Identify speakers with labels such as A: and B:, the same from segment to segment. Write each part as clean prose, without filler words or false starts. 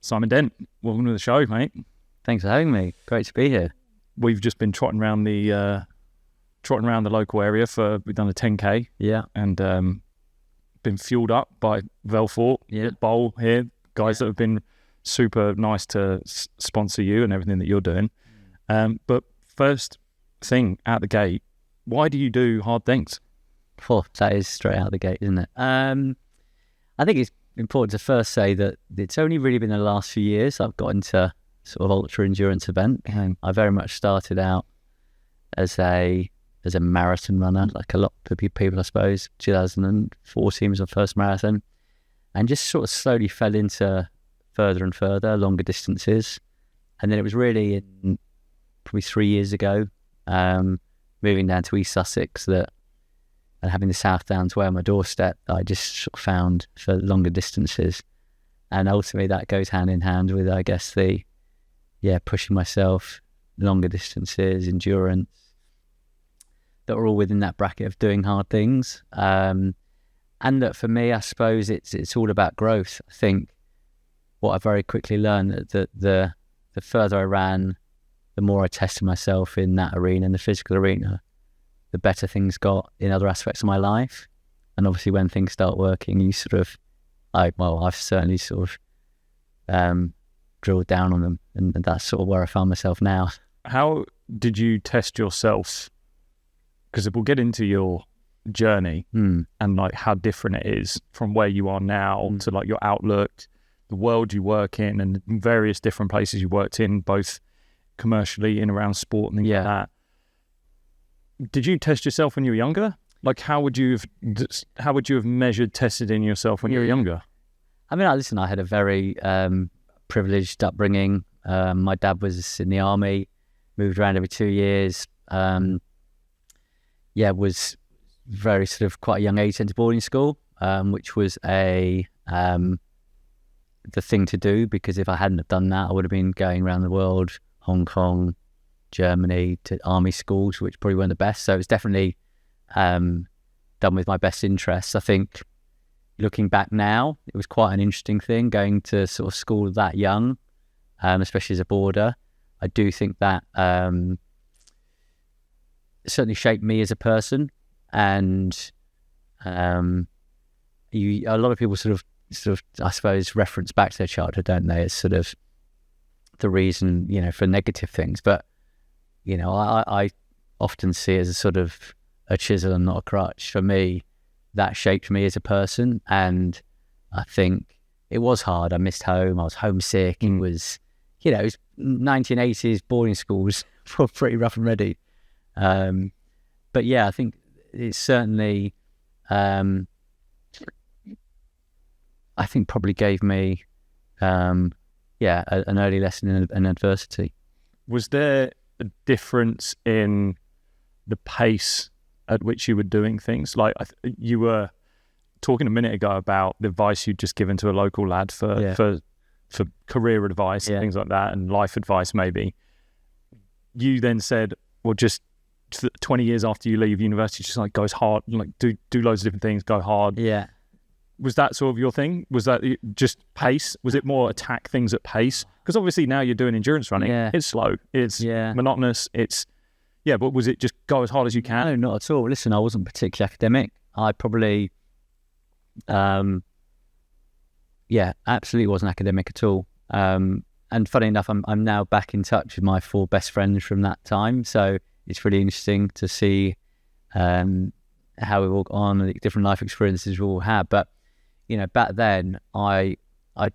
A: Simon Dent, welcome to the show, mate.
B: Thanks for having me. Great to be here.
A: We've just been trotting around the local area we've done a 10K.
B: Yeah.
A: And been fueled up by Velfort, Bowl here, guys that have been super nice to sponsor you and everything that you're doing. But first thing out the gate, why do you do hard things?
B: Oh, that is straight out the gate, isn't it? I think it's important to first say that it's only really been the last few years I've got into sort of ultra endurance event. I very much started out as a marathon runner, like a lot of people, I suppose. 2014 was my first marathon, and just sort of slowly fell into further and further, longer distances. And then it was really probably 3 years ago, moving down to East Sussex and having the South Downs Way on my doorstep, I just sort of found for longer distances. And ultimately that goes hand in hand with, I guess, pushing myself, longer distances, endurance, that are all within that bracket of doing hard things. And that for me, I suppose it's all about growth. I think what I very quickly learned that the further I ran, the more I tested myself in that arena, in the physical arena, the better things got in other aspects of my life. And obviously when things start working, you sort of, I've certainly sort of drilled down on them. And that's sort of where I found myself now.
A: How did you test yourself? Because we'll get into your journey and like how different it is from where you are now to like your outlook, the world you work in, and various different places you worked in, both commercially in around sport and things like that. Did you test yourself when you were younger? Like how would you have measured, tested in yourself when you were younger?
B: I mean, listen, I had a very privileged upbringing. My dad was in the army, moved around every 2 years. Was very sort of quite a young age sent to boarding school, which was the thing to do, because if I hadn't have done that, I would have been going around the world, Hong Kong, Germany, to army schools, which probably weren't the best. So it was definitely done with my best interests. I think looking back now, it was quite an interesting thing going to sort of school that young, especially as a boarder. I do think that certainly shaped me as a person, and a lot of people sort of I suppose reference back to their childhood, don't they, as sort of the reason, for negative things. But I often see it as a sort of a chisel and not a crutch. For me, that shaped me as a person, and I think it was hard. I missed home. I was homesick. It was, it was 1980s boarding schools were pretty rough and ready. But yeah, I think it's certainly, I think probably gave me, an early lesson in adversity.
A: Was there a difference in the pace at which you were doing things? Like you were talking a minute ago about the advice you'd just given to a local lad for career advice and things like that, and life advice maybe. You then said, well, just 20 years after you leave university, just like goes hard, like do loads of different things, go hard.
B: Yeah.
A: Was that sort of your thing? Was that just pace? Was it more attack things at pace? Because obviously now you're doing endurance running. Yeah. It's slow. It's monotonous. But was it just go as hard as you can?
B: No, not at all. Listen, I wasn't particularly academic. I probably, absolutely wasn't academic at all. And funny enough, I'm now back in touch with my 4 best friends from that time. So it's really interesting to see how we've all gone, the different life experiences we all had. But back then, I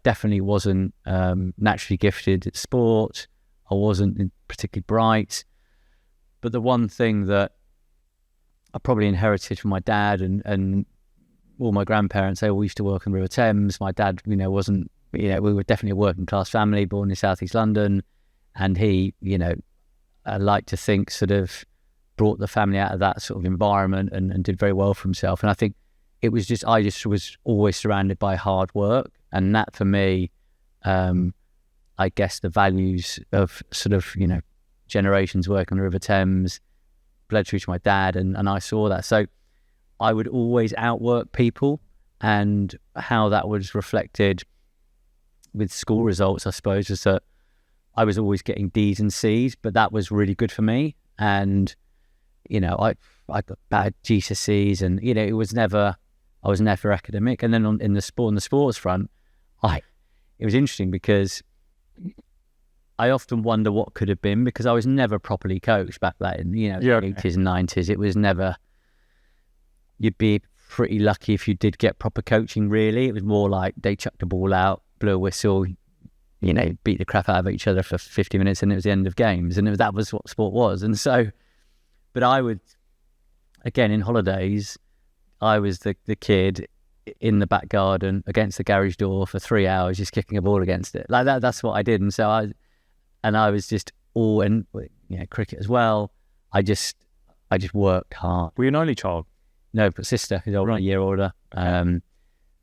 B: definitely wasn't naturally gifted at sport. I wasn't particularly bright. But the one thing that I probably inherited from my dad and all my grandparents, they all used to work on the River Thames. My dad, wasn't, we were definitely a working class family, born in South East London. And he, I like to think sort of brought the family out of that sort of environment and did very well for himself. And I think it was just, I just was always surrounded by hard work. And that for me, I guess the values of sort of, generations working on the River Thames bled through to my dad, and I saw that. So I would always outwork people, and how that was reflected with school results, I suppose, was that I was always getting D's and C's, but that was really good for me. And, you know, I got bad GCSEs, and, you know, I was never academic. And then on the sports front, it was interesting because I often wonder what could have been, because I was never properly coached back then, you know, 80s and 90s. It was never, you'd be pretty lucky if you did get proper coaching, really. It was more like they chucked the ball out, blew a whistle, you know, beat the crap out of each other for 50 minutes, and it was the end of games. And that was what sport was. And so, but I would, again, in holidays, I was the kid in the back garden against the garage door for 3 hours, just kicking a ball against it. Like that's what I did. And so I was just and you know, cricket as well. I just worked hard.
A: Were you an only child?
B: No, but sister who's older, a year older. But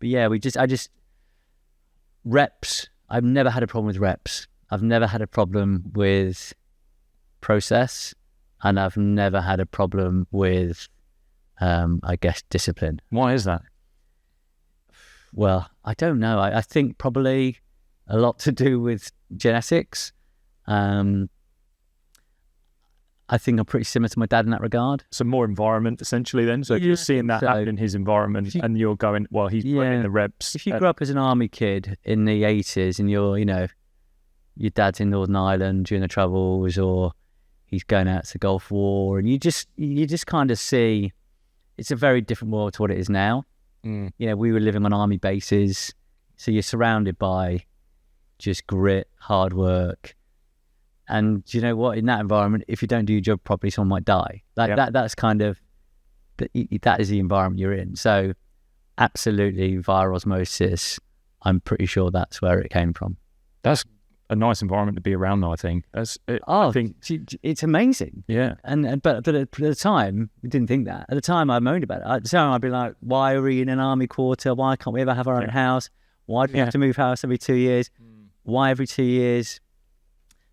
B: yeah, I just reps. I've never had a problem with reps. I've never had a problem with process, and I've never had a problem with, I guess, discipline.
A: Why is that?
B: Well, I don't know. I think probably a lot to do with genetics. I think I'm pretty similar to my dad in that regard.
A: So more environment, essentially, then? So if you're seeing that happen in his environment, and you're going, well, he's putting the reps.
B: If you grew up as an army kid in the 80s, and you know, your dad's in Northern Ireland during the Troubles, or he's going out to the Gulf War, and you just kind of see it's a very different world to what it is now. You know, we were living on army bases, so you're surrounded by just grit, hard work. And you know what? In that environment, if you don't do your job properly, someone might die. That's kind of, that is the environment you're in. So absolutely, via osmosis, I'm pretty sure that's where it came from.
A: That's a nice environment to be around, though, I think.
B: I think it's amazing.
A: Yeah.
B: But at the time, we didn't think that. At the time, I moaned about it. At the time, I'd be like, why are we in an army quarter? Why can't we ever have our own house? Why do we have to move house every 2 years? Why every 2 years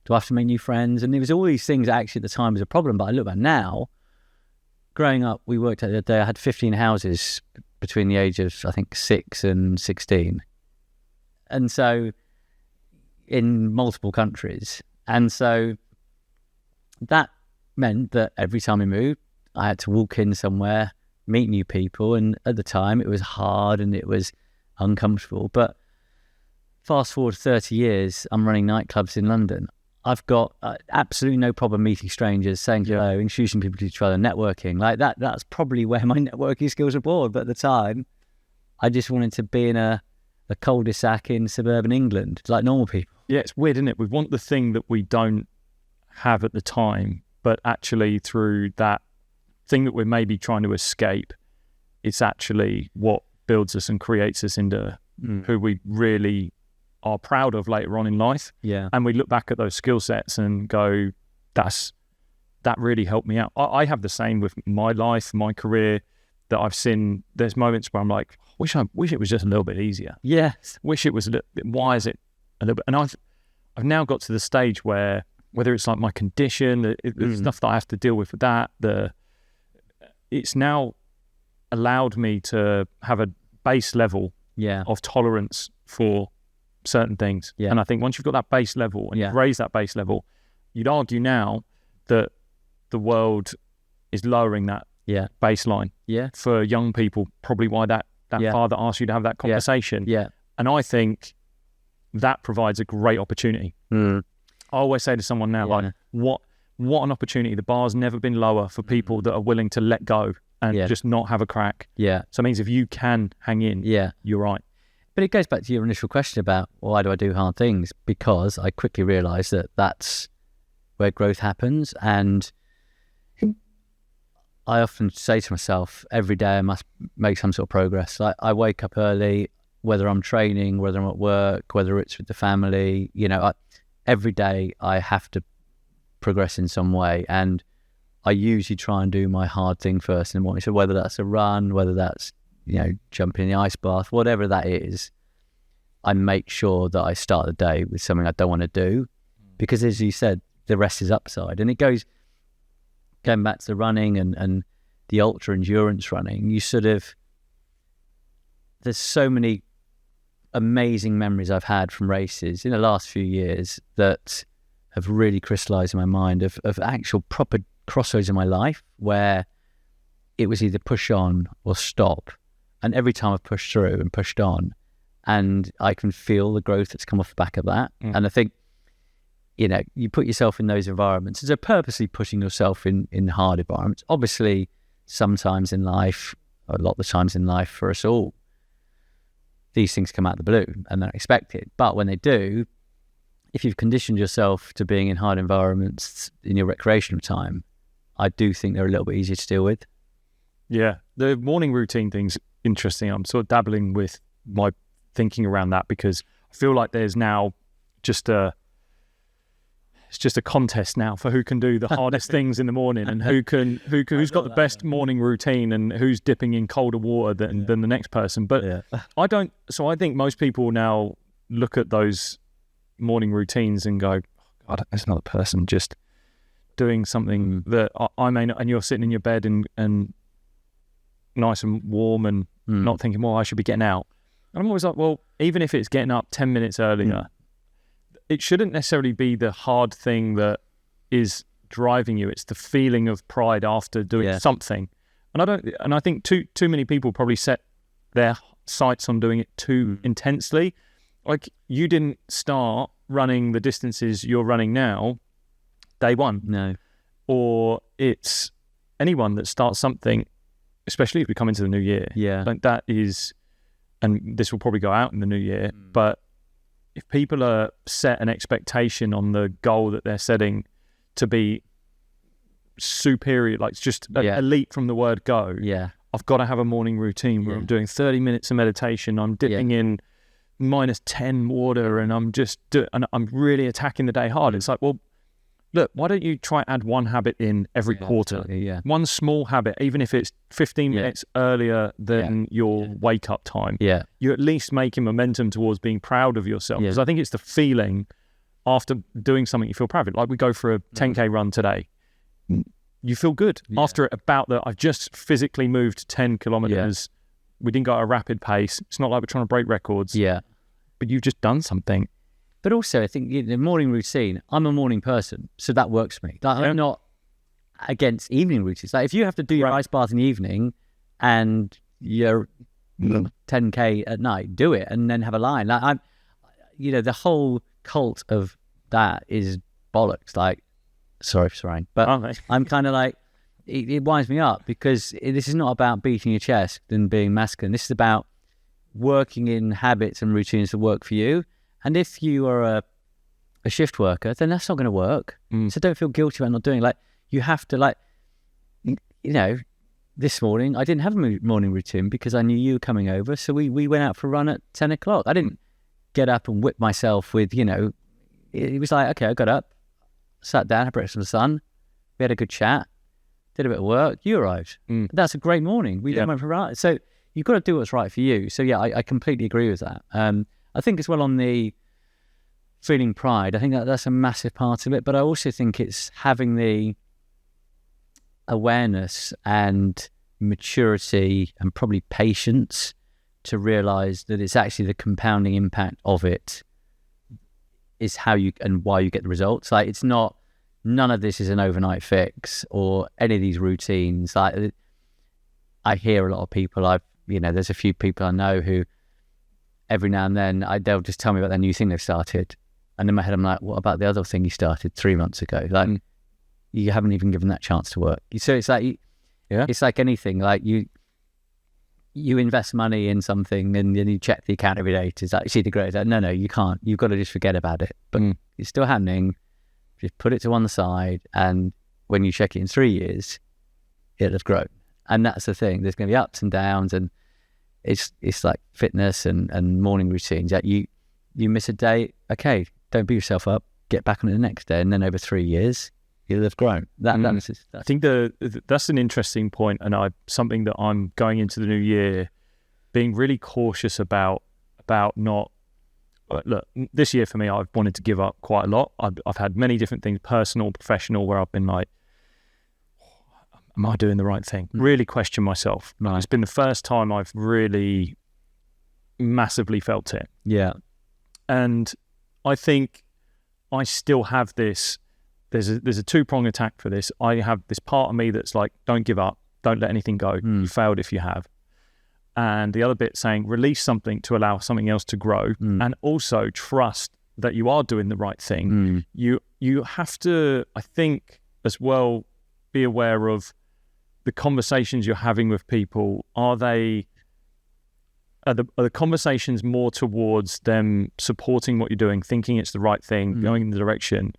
B: do I have to make new friends? And it was all these things that actually at the time was a problem. But I look back now, growing up, we worked out the other day, I had 15 houses between the age of, I think, 6 and 16. And so, in multiple countries. And so that meant that every time we moved, I had to walk in somewhere, meet new people. And at the time, it was hard and it was uncomfortable. But fast forward 30 years, I'm running nightclubs in London. I've got absolutely no problem meeting strangers, saying hello, introducing people to each other, networking. Like that's probably where my networking skills were born. But at the time, I just wanted to be in a cul-de-sac in suburban England, like normal people.
A: Yeah, it's weird, isn't it? We want the thing that we don't have at the time, but actually through that thing that we're maybe trying to escape, it's actually what builds us and creates us into who we really are proud of later on in life.
B: Yeah.
A: And we look back at those skill sets and go, that really helped me out. I have the same with my life, my career, that I've seen. There's moments where I'm like, wish it was just a little bit easier.
B: Yes.
A: Wish it was a little bit, why is it a little bit? And I've now got to the stage where, whether it's like my condition, the stuff that I have to deal with that, it's now allowed me to have a base level of tolerance for certain things. Yeah. And I think once you've got that base level and you've raised that base level, you'd argue now that the world is lowering that baseline for young people, probably why that father asked you to have that conversation.
B: Yeah.
A: And I think that provides a great opportunity. I always say to someone now, like, what an opportunity. The bar's never been lower for people that are willing to let go and just not have a crack.
B: Yeah.
A: So it means if you can hang in, you're right.
B: But it goes back to your initial question about why do I do hard things? Because I quickly realised that that's where growth happens. And I often say to myself, every day I must make some sort of progress. Like, I wake up early, whether I'm training, whether I'm at work, whether it's with the family, you know, every day I have to progress in some way. And I usually try and do my hard thing first in the morning. So whether that's a run, whether that's, you know, jumping in the ice bath, whatever that is, I make sure that I start the day with something I don't want to do. Because as you said, the rest is upside. And it goes, going back to the running and the ultra endurance running, you sort of, there's so many amazing memories I've had from races in the last few years that have really crystallized in my mind of actual proper crossroads in my life where it was either push on or stop. And every time I've pushed through and pushed on, and I can feel the growth that's come off the back of that. And I think, you put yourself in those environments. So purposely putting yourself in hard environments. Obviously, sometimes in life, a lot of the times in life for us all, these things come out of the blue and they're expected. But when they do, if you've conditioned yourself to being in hard environments in your recreational time, I do think they're a little bit easier to deal with.
A: Yeah, the morning routine thing's interesting. I'm sort of dabbling with my thinking around that because I feel like there's now it's just a contest now for who can do the hardest things in the morning and who's got the best morning routine and who's dipping in colder water than the next person. But I think most people now look at those morning routines and go, oh, God, there's another person just doing something that I may not, and you're sitting in your bed and nice and warm and not thinking, well, I should be getting out. And I'm always like, well, even if it's getting up 10 minutes earlier, it shouldn't necessarily be the hard thing that is driving you. It's the feeling of pride after doing something. And I think too many people probably set their sights on doing it too intensely. Like, you didn't start running the distances you're running now day one.
B: No.
A: Or it's anyone that starts something, especially if we come into the new year.
B: Yeah.
A: Like, that is, and this will probably go out in the new year, but if people are set an expectation on the goal that they're setting to be superior, like just elite from the word go, I've got to have a morning routine where I'm doing 30 minutes of meditation, I'm dipping in -10 water, and I'm just and I'm really attacking the day hard. It's like, well, look, why don't you try add one habit in every quarter? One small habit, even if it's 15 minutes earlier than your wake-up time. You're at least making momentum towards being proud of yourself. Because I think it's the feeling after doing something you feel proud of it. Like, we go for a 10K run today. You feel good after it, about that. I've just physically moved 10 kilometers. We didn't go at a rapid pace. It's not like we're trying to break records. But you've just done something.
B: But also, I think the morning routine, I'm a morning person, so that works for me. Like, I'm not against evening routines. Like, if you have to do your ice bath in the evening and you're 10K at night, do it and then have a line. Like, the whole cult of that is bollocks. Like, sorry for swearing, but I'm kind of like, it winds me up because this is not about beating your chest and being masculine. This is about working in habits and routines that work for you. And if you are a shift worker, then that's not going to work. So don't feel guilty about not doing it. Like, you have to, this morning I didn't have a morning routine because I knew you were coming over. So we went out for a run at 10 o'clock. I didn't get up and whip myself with, it was like, okay, I got up, sat down, had breakfast in the sun. We had a good chat, did a bit of work. You arrived. That's a great morning. We went for a run. So you've got to do what's right for you. So I completely agree with that. I think as well on the feeling pride, I think that's a massive part of it. But I also think it's having the awareness and maturity and probably patience to realise that it's actually the compounding impact of it is how you and why you get the results. Like, it's not, none of this is an overnight fix or any of these routines. Like, I hear a lot of people, there's a few people I know who every now and then they'll just tell me about their new thing they've started. And in my head, I'm like, what about the other thing you started 3 months ago? Like, you haven't even given that chance to work. So it's like, it's like anything. Like, you invest money in something and then you check the account every day to actually the grade. Like, no, you can't. You've got to just forget about it. But it's still happening. Just put it to one side. And when you check it in 3 years, it'll have grown. And that's the thing. There's going to be ups and downs, and it's like fitness and morning routines. That you miss a day, okay, don't beat yourself up, get back on it the next day, and then over 3 years you'll have grown. That's
A: I think that's an interesting point, and something that I'm going into the new year being really cautious about not. Look, this year for me, I've wanted to give up quite a lot. I've had many different things, personal, professional, where I've been like, am I doing the right thing? Really question myself. Right. It's been the first time I've really massively felt it.
B: Yeah.
A: And I think I still have this, there's a two-prong attack for this. I have this part of me that's like, don't give up, don't let anything go. You failed if you have. And the other bit saying, release something to allow something else to grow, and also trust that you are doing the right thing. You have to, I think, as well, be aware of the conversations you're having with people. Are the conversations more towards them supporting what you're doing, thinking it's the right thing, going in the direction?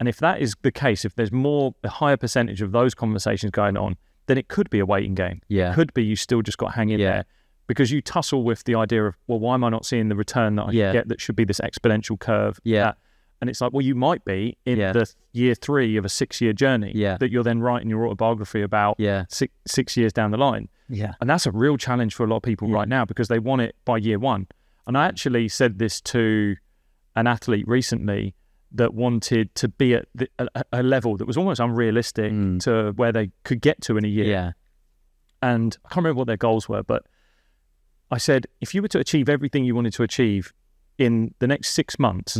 A: And if that is the case, if there's a higher percentage of those conversations going on, then it could be a waiting game.
B: Yeah.
A: It could be you still just got to hang in there, because you tussle with the idea of, well, why am I not seeing the return that I get that should be this exponential curve?
B: Yeah.
A: And it's like, well, you might be in the year 3 of a 6-year journey that you're then writing your autobiography about 6 years down the line.
B: Yeah.
A: And that's a real challenge for a lot of people right now, because they want it by year 1. And I actually said this to an athlete recently that wanted to be at a level that was almost unrealistic to where they could get to in a year.
B: Yeah.
A: And I can't remember what their goals were, but I said, if you were to achieve everything you wanted to achieve in the next 6 months,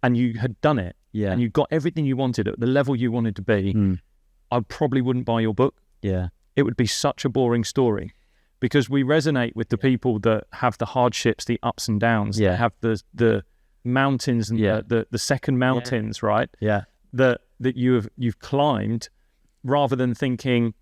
A: and you had done it, and you got everything you wanted at the level you wanted to be, I probably wouldn't buy your book.
B: Yeah.
A: It would be such a boring story, because we resonate with the people that have the hardships, the ups and downs, that have the mountains and the second mountains, right?
B: Yeah.
A: That you've climbed, rather than thinking,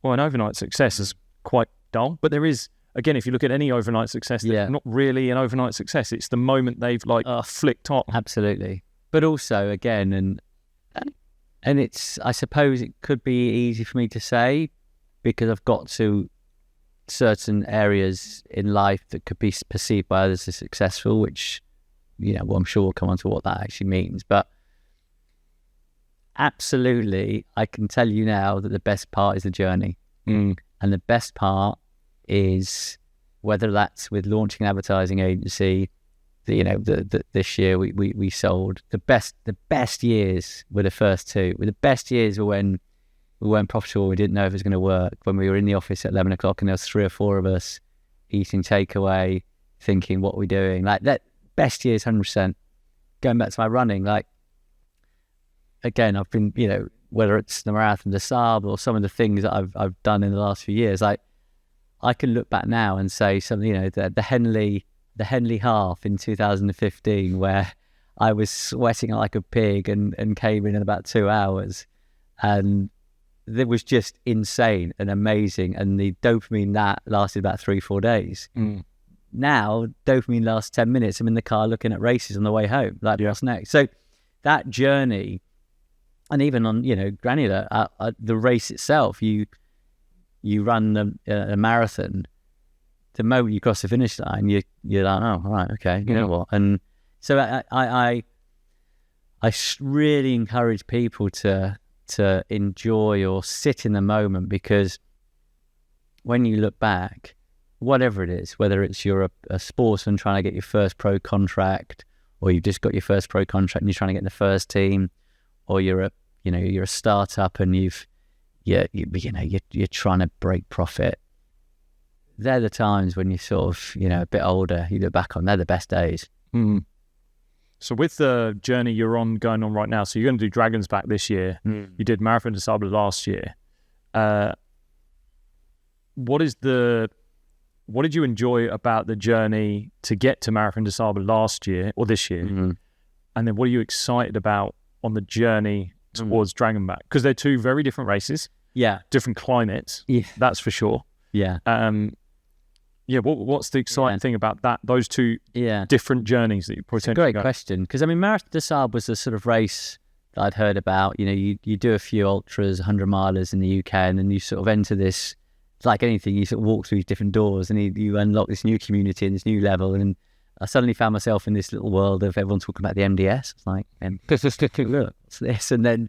A: well, an overnight success is quite dull. But there is, again, if you look at any overnight success, there's not really an overnight success. It's the moment they've flicked on.
B: Absolutely. But also, again, and it's, I suppose it could be easy for me to say, because I've got to certain areas in life that could be perceived by others as successful, which, well, I'm sure we'll come on to what that actually means. But absolutely, I can tell you now that the best part is the journey. And the best part is, whether that's with launching an advertising agency, this year we sold, the best years were the first 2. The best years were when we weren't profitable, we didn't know if it was going to work, when we were in the office at 11 o'clock and there was 3 or 4 of us eating takeaway, thinking, what are we doing? Like, that best years, 100%. Going back to my running, like, again, I've been, whether it's the Marathon des Sables or some of the things that I've done in the last few years, like, I can look back now and say something, the Henley half in 2015, where I was sweating like a pig and came in about 2 hours, and it was just insane and amazing, and the dopamine that lasted about 3-4 days. Now dopamine lasts 10 minutes. I'm in the car looking at races on the way home, like, what's next? So that journey, and even on granular, the race itself, you run a marathon, the moment you cross the finish line, you're like, oh, all right, okay, you know what? And so I really encourage people to enjoy or sit in the moment, because when you look back, whatever it is, whether it's you're a sportsman trying to get your first pro contract, or you've just got your first pro contract and you're trying to get in the first team, or you're a startup and you're trying to break profit. They're the times when you're sort of, a bit older, you look back on, they're the best days.
A: So with the journey you're going on right now, so you're going to do Dragons Back this year. You did Marathon des Sables last year. What did you enjoy about the journey to get to Marathon des Sables last year or this year? And then what are you excited about on the journey towards Dragon Back? Because they're 2 very different races. Yeah. Different climates. Yeah. That's for sure. Yeah. What's the exciting thing about those 2 different journeys that you potentially
B: It's a great question, because Marathon des Sables was the sort of race that I'd heard about. You do a few ultras, 100 milers in the UK, and then you sort of enter this, it's like anything, you sort of walk through these different doors and you unlock this new community and this new level. And I suddenly found myself in this little world of everyone talking about the MDS. It's like, look, what's this? And then,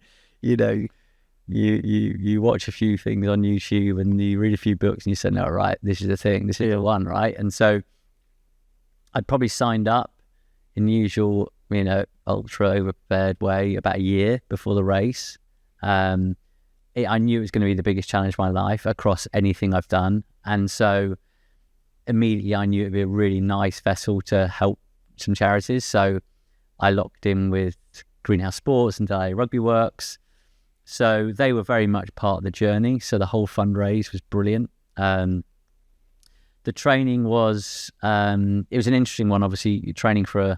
B: you watch a few things on YouTube and you read a few books and you say, no, right, this is the thing, this is the one, right? And so I'd probably signed up in the usual, ultra overprepared way about a year before the race. I knew it was going to be the biggest challenge of my life across anything I've done. And so immediately I knew it'd be a really nice vessel to help some charities. So I locked in with Greenhouse Sports and Dalia Rugby Works. So they were very much part of the journey. So the whole fundraise was brilliant. The training was, it was an interesting one. Obviously, you're training for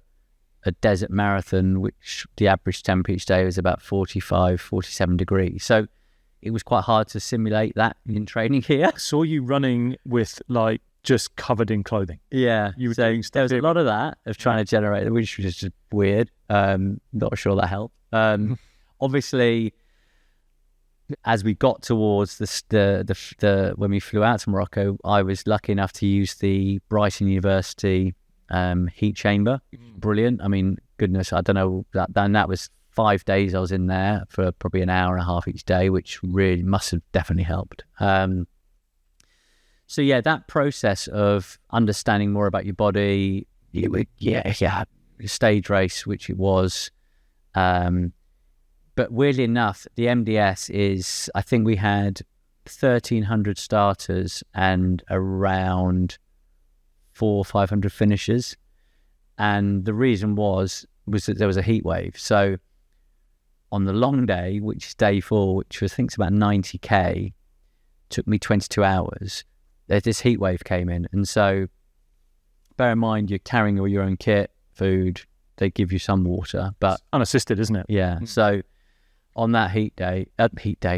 B: a desert marathon, which the average temperature each day was about 45, 47 degrees. So it was quite hard to simulate that in training here.
A: I saw you running with like just covered in clothing.
B: Yeah.
A: You were
B: so
A: doing
B: there was a lot of that, of trying to generate, which was just weird. Not sure that helped. Obviously, as we got towards the when we flew out to Morocco, I was lucky enough to use the Brighton University heat chamber. Brilliant. I mean, goodness, I don't know, that was 5 days I was in there for probably an hour and a half each day, which really must have definitely helped. So yeah, that process of understanding more about your body, stage race, which it was. But weirdly enough, the MDS is, I think we had 1,300 starters and around 400 or 500 finishers. And the reason was that there was a heat wave. So on the long day, which is day 4, which I think is about 90k, took me 22 hours. This heat wave came in. And so bear in mind, you're carrying all your own kit, food, they give you some water, but
A: it's unassisted, isn't it?
B: Yeah. So on that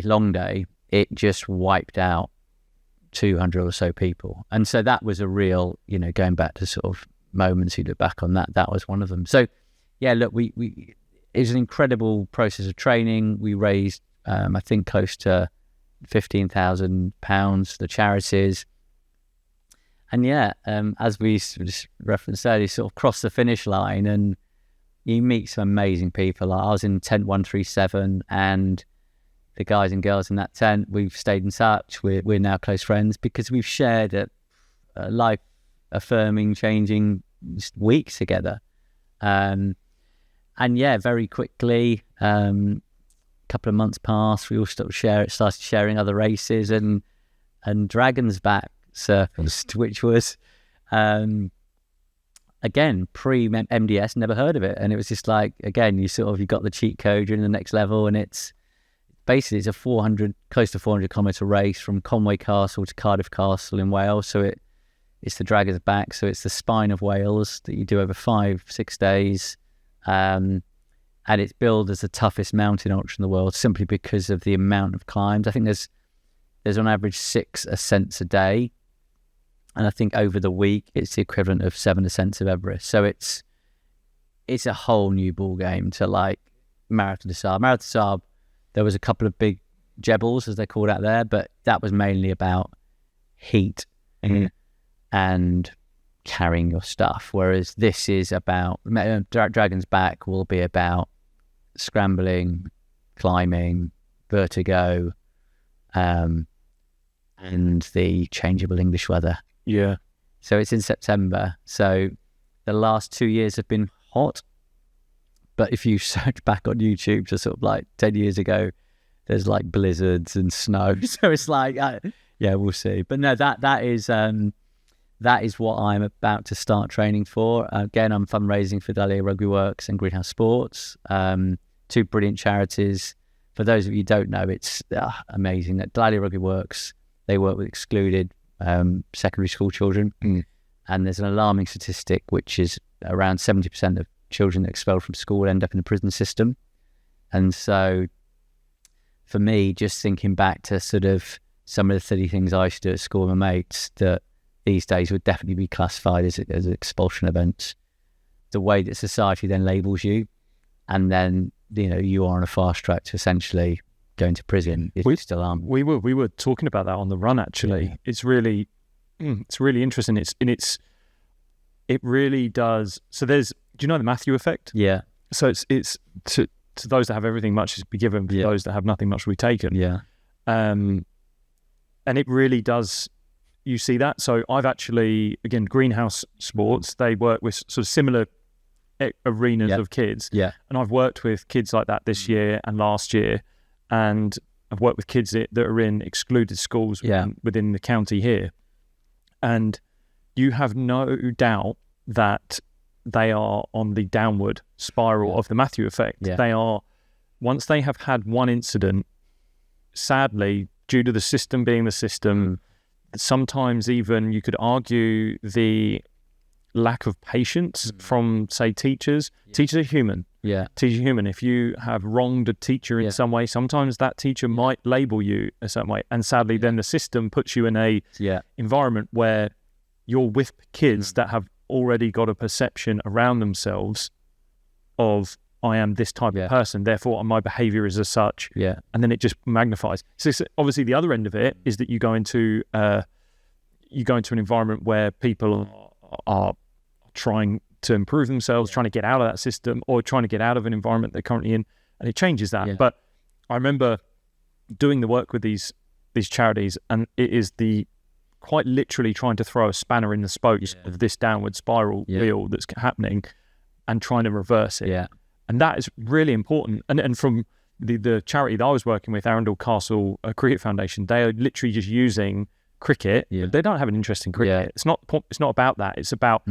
B: long day, it just wiped out 200 or so people. And so that was a real, going back to sort of moments you look back on, that was one of them. So yeah, look, it was an incredible process of training. We raised, I think, close to £15,000 for the charities. And yeah, as we just referenced earlier, sort of cross the finish line and you meet some amazing people. I was in tent 137 and the guys and girls in that tent, we've stayed in touch. We're now close friends because we've shared a life-affirming, changing weeks together. And yeah, very quickly, a couple of months passed, we all started sharing other races and Dragon's Back surfaced, which was... again, pre-MDS, never heard of it. And it was just like, again, you got the cheat code, you're in the next level. And it's a close to 400 kilometre race from Conway Castle to Cardiff Castle in Wales. So it's the Dragon's Back. So it's the spine of Wales that you do over 5-6 days. And it's billed as the toughest mountain ultra in the world simply because of the amount of climbs. I think there's on average 6 ascents a day. And I think over the week, it's the equivalent of 7 ascents of Everest. So it's a whole new ball game to like Marathon des Sables. Marathon des Sables, there was a couple of big jebbles, as they're called out there, but that was mainly about heat and carrying your stuff. Whereas this is about, Dragon's Back will be about scrambling, climbing, vertigo, and the changeable English weather.
A: Yeah.
B: So it's in September. So the last 2 years have been hot. But if you search back on YouTube to sort of like 10 years ago, there's like blizzards and snow. So it's like, yeah, we'll see. But no, that is what I'm about to start training for. Again, I'm fundraising for Dalia Rugby Works and Greenhouse Sports, 2 brilliant charities. For those of you who don't know, it's amazing that Dalia Rugby Works, they work with excluded secondary school children, and there's an alarming statistic which is around 70% of children that are expelled from school end up in the prison system. And so for me, just thinking back to sort of some of the silly things I used to do at school with my mates that these days would definitely be classified as expulsion events, the way that society then labels you, and then you are on a fast track to essentially going to prison if you still aren't.
A: We were talking about that on the run actually. Yeah. It's really interesting. It really does. So do you know the Matthew effect?
B: Yeah.
A: So it's to those that have everything, much is be given. For those that have nothing, much will be taken.
B: Yeah.
A: And it really does. You see that. So I've actually, again, Greenhouse Sports, they work with sort of similar arenas of kids.
B: Yeah.
A: And I've worked with kids like that this year and last year. And I've worked with kids that are in excluded schools within the county here. And you have no doubt that they are on the downward spiral of the Matthew effect. They are, once they have had one incident, sadly, due to the system being the system, sometimes even you could argue the lack of patience from, say, teachers. Teachers are human. Teachers are human. If you have wronged a teacher in some way, sometimes that teacher might label you a certain way. And sadly, then the system puts you in a environment where you're with kids that have already got a perception around themselves of, I am this type of person, therefore my behavior is as such. And then it just magnifies. So obviously the other end of it is that you go into an environment where people are trying to improve themselves, trying to get out of that system, or trying to get out of an environment they're currently in, and it changes that. But I remember doing the work with these charities, and it is quite literally trying to throw a spanner in the spokes of this downward spiral wheel that's happening, and trying to reverse it. And that is really important. And from the charity that I was working with, Arundel Castle Cricket Foundation, they are literally just using cricket. They don't have an interest in cricket. It's not about that. It's about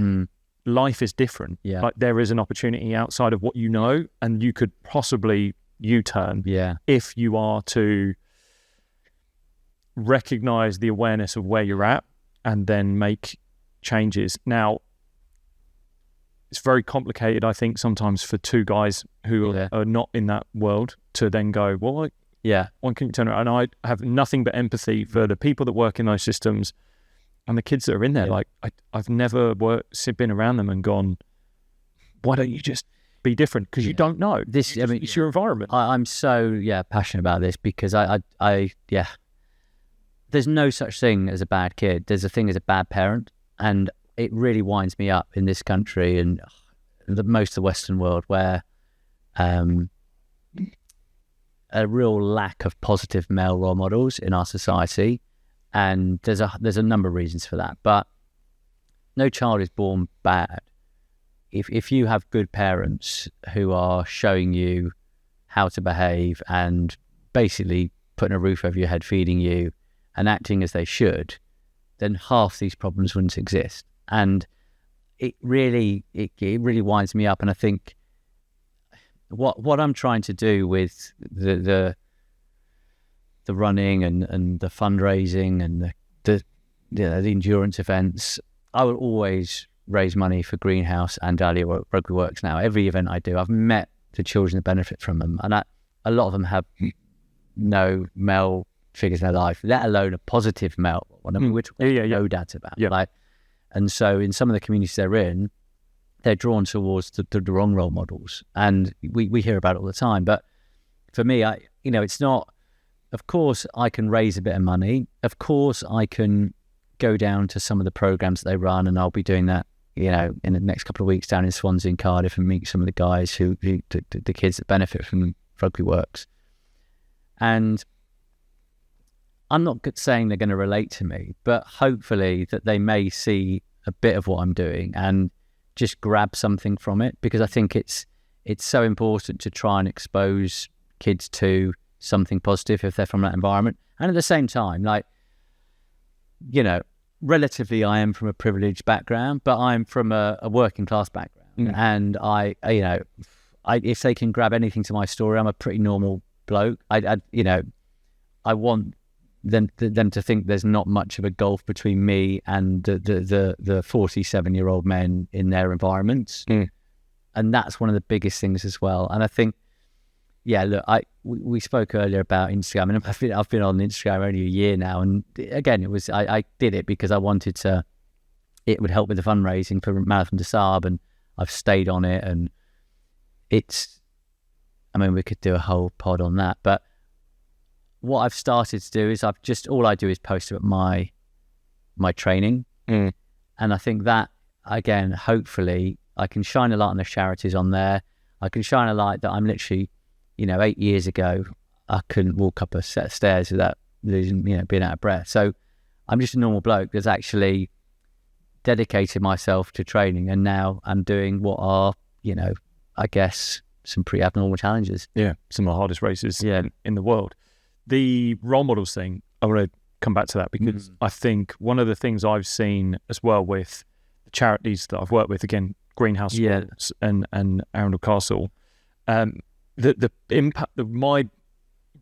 A: life is different. Like there is an opportunity outside of what you know, and you could possibly U-turn if you are to recognize the awareness of where you're at and then make changes. Now, it's very complicated, I think, sometimes for two guys who are not in that world to then go, well, why can you turn around? And I have nothing but empathy for the people that work in those systems and the kids that are in there. Like, I've never been around them and gone, why don't you just be different? Because you don't know. It's your environment.
B: I'm so passionate about this because I there's no such thing as a bad kid. There's a thing as a bad parent, and it really winds me up in this country and most of the Western world where a real lack of positive male role models in our society, and there's a number of reasons for that. But no child is born bad. If you have good parents who are showing you how to behave and basically putting a roof over your head, feeding you, and acting as they should, then half these problems wouldn't exist. And it really winds me up. And I think what I'm trying to do with the running and the fundraising and the endurance events, I will always raise money for Greenhouse and Dahlia Rugby Works now. Every event I do, I've met the children that benefit from them, and a lot of them have no male figures in their life, let alone a positive male one. I mean, we're talking no dads about. Like, and so in some of the communities they're in, they're drawn towards the wrong role models, and we hear about it all the time. But for me, it's not. Of course, I can raise a bit of money. Of course, I can go down to some of the programs that they run, and I'll be doing that, in the next couple of weeks down in Swansea and Cardiff, and meet some of the guys the kids that benefit from Rugby Works. And I'm not saying they're going to relate to me, but hopefully that they may see a bit of what I'm doing and just grab something from it, because I think it's so important to try and expose kids to something positive if they're from that environment. And at the same time, relatively I am from a privileged background, but I'm from a working class background. And I if they can grab anything to my story, I'm a pretty normal bloke. I want them to think there's not much of a gulf between me and the 47-year-old men in their environments. And that's one of the biggest things as well. And I think, we spoke earlier about Instagram, and I've been on Instagram only a year now, and again, I did it because I wanted to. It would help with the fundraising for Marathon des Sables, and I've stayed on it, and we could do a whole pod on that, but what I've started to do is all I do is post about my training, and I think that, again, hopefully I can shine a light on the charities on there. I can shine a light that I'm literally, 8 years ago, I couldn't walk up a set of stairs without losing, being out of breath. So I'm just a normal bloke that's actually dedicated myself to training, and now I'm doing what are, I guess, some pretty abnormal challenges.
A: Yeah, some of the hardest races in the world. The role models thing, I want to come back to that, because I think one of the things I've seen as well with the charities that I've worked with, again, Greenhouse Sports and Arundel Castle, the impact, my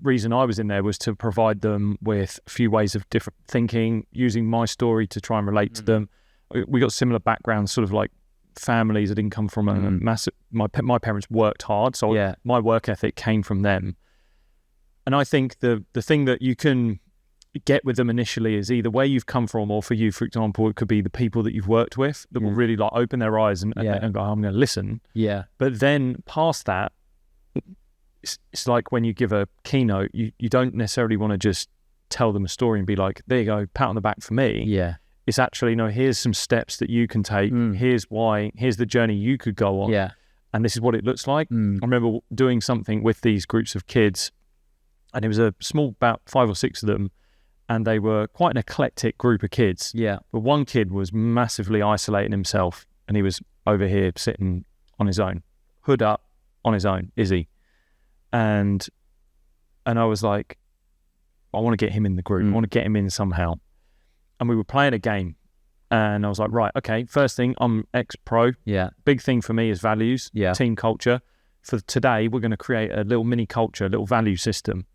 A: reason I was in there was to provide them with a few ways of different thinking, using my story to try and relate to them. We got similar backgrounds, sort of like families that didn't come from a massive, my parents worked hard, so my work ethic came from them. And I think the thing that you can get with them initially is either where you've come from, or for you, for example, it could be the people that you've worked with that will really like open their eyes and go, I'm going to listen. Yeah. But then past that, it's like when you give a keynote, you don't necessarily want to just tell them a story and be like, there you go, pat on the back for me. Yeah. It's actually, here's some steps that you can take. Here's why, here's the journey you could go on. Yeah. And this is what it looks like. I remember doing something with these groups of kids, and it was a small, about 5 or 6 of them, and they were quite an eclectic group of kids. Yeah. But one kid was massively isolating himself, and he was over here sitting on his own, hood up, on his own, Izzy. And I was like, I want to get him in the group. I want to get him in somehow. And we were playing a game, and I was like, right, okay, first thing, I'm ex-pro. Yeah. Big thing for me is values, team culture. For today, we're going to create a little mini culture, a little value system.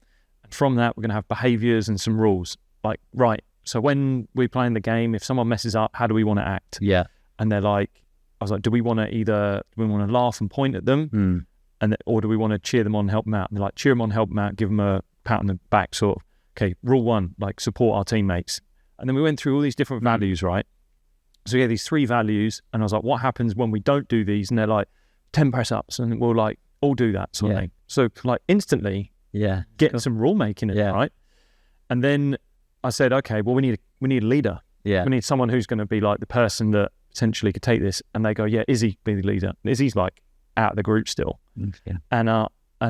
A: And from that, we're going to have behaviors and some rules. Like, right, so when we're playing the game, if someone messes up, how do we want to act? Yeah. And they're like, I was like, do we want to laugh and point at them? Or do we want to cheer them on, help them out? And they're like, cheer them on, help them out, give them a pat on the back, sort of. Okay, rule 1, like support our teammates. And then we went through all these different values, right? So we had these 3 values, and I was like, what happens when we don't do these? And they're like, 10 press-ups, and we'll like all do that sort of thing. So like instantly get some rule making in it, right? And then I said, okay, well, we need a leader. Yeah. We need someone who's going to be like the person that potentially could take this. And they go, Izzy be the leader. And Izzy's like out of the group still. Yeah. And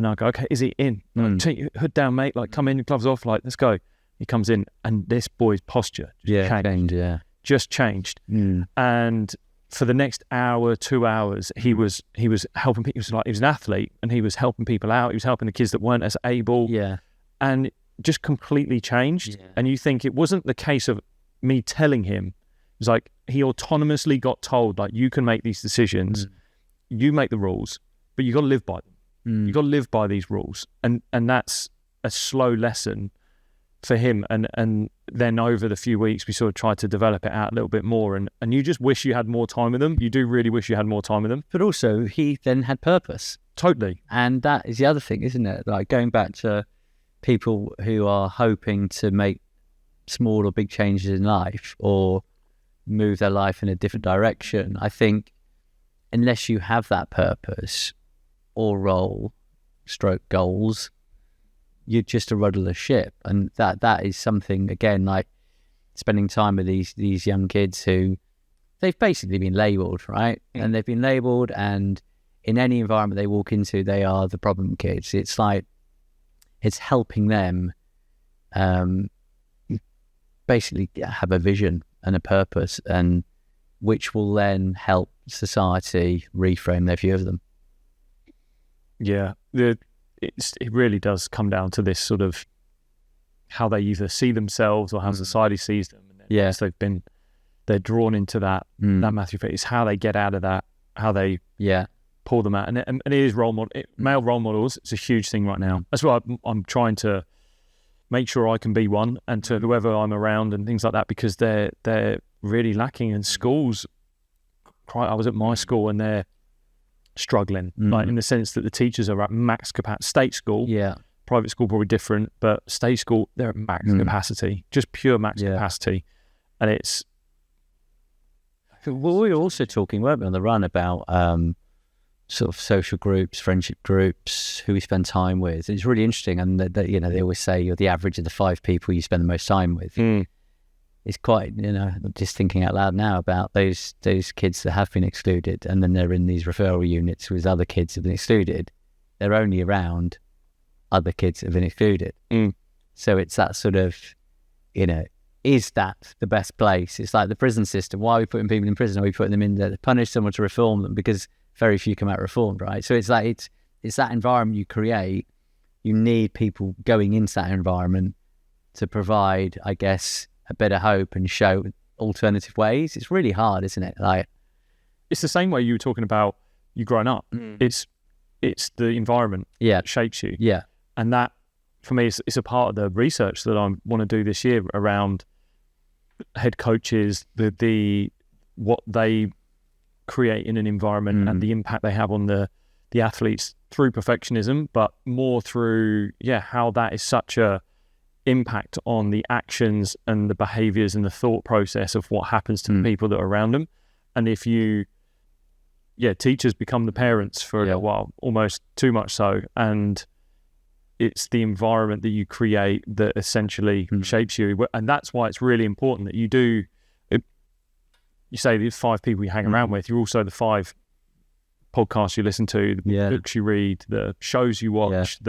A: I go, okay, Izzy in. Like, take your hood down, mate. Like, come in, gloves off. Like, let's go. He comes in, and this boy's posture just changed. And for the next hour, 2 hours, he was helping people. He was an athlete, and he was helping people out. He was helping the kids that weren't as able. Yeah. And just completely changed. Yeah. And you think it wasn't the case of me telling him. It was like he autonomously got told, like, you can make these decisions, you make the rules, but you got to live by them. You got to live by these rules. And that's a slow lesson for him. And then over the few weeks, we sort of tried to develop it out a little bit more. And you just wish you had more time with them. You do really wish you had more time with them.
B: But also, he then had purpose.
A: Totally.
B: And that is the other thing, isn't it? Like, going back to people who are hoping to make small or big changes in life or move their life in a different direction, I think unless you have that purpose or role, stroke goals, you're just a rudderless ship. And that is something, again, like spending time with these young kids who they've basically been labelled, right? And they've been labelled, and in any environment they walk into, they are the problem kids. It's like, it's helping them basically have a vision and a purpose, and which will then help society reframe their view of them.
A: Yeah, it really does come down to this sort of how they either see themselves or how society sees them. And yes, they're drawn into that Matthew Fit. It's how they get out of that, how they pull them out. And it is male role models. It's a huge thing right now. That's why I'm trying to make sure I can be one, and to whoever I'm around and things like that, because they're really lacking in schools. I was at my school and they're struggling, like in the sense that the teachers are at max capacity. State school, private school probably different, but state school, they're at max capacity, just pure max capacity. And it's...
B: Well, we were also talking, weren't we, on the run about sort of social groups, friendship groups, who we spend time with. It's really interesting, and that you know, they always say you're the average of the 5 people you spend the most time with. It's quite, you know, just thinking out loud now about those kids that have been excluded, and then they're in these referral units with other kids who have been excluded. They're only around other kids that have been excluded. So it's that sort of, you know, is that the best place? It's like the prison system. Why are we putting people in prison? Are we putting them in there to punish someone, to reform them? Because very few come out reformed, right? So it's like it's that environment you create. You need people going into that environment to provide, I guess, a bit of hope and show alternative ways. It's really hard, isn't it? Like,
A: it's the same way you were talking about you growing up. It's the environment that shapes you.
B: Yeah.
A: And that, for me, it's a part of the research that I want to do this year around head coaches, the what they create in an environment and the impact they have on the athletes through perfectionism, but more through, how that is such a impact on the actions and the behaviors and the thought process of what happens to the people that are around them. And if you, teachers become the parents for a little while, almost too much so. And it's the environment that you create that essentially shapes you. And that's why it's really important that you do, you say the 5 people you hang around with, you're also the 5 podcasts you listen to, the books you read, the shows you watch,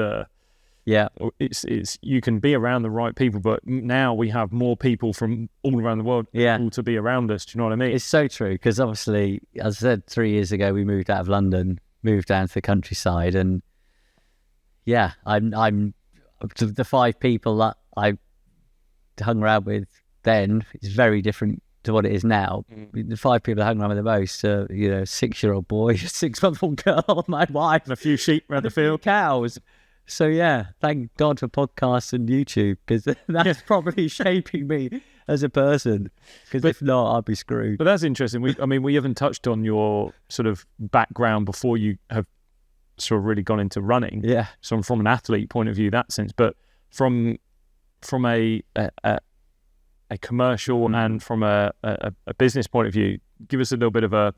A: it's you can be around the right people, but now we have more people from all around the world all to be around us. Do you know what I mean?
B: It's so true, because obviously, as I said, 3 years ago we moved out of London, moved down to the countryside, and I'm the 5 people that I hung around with then is very different to what it is now. The 5 people I hung around with the most, 6-year-old boy, 6-month-old girl, my wife,
A: and a few sheep around the field,
B: cows. So thank God for podcasts and YouTube, because that's probably shaping me as a person. Because if not, I'd be screwed.
A: But that's interesting. We haven't touched on your sort of background before you have sort of really gone into running.
B: Yeah.
A: So from an athlete point of view, that sense, but from a commercial and from a business point of view, give us a little bit of a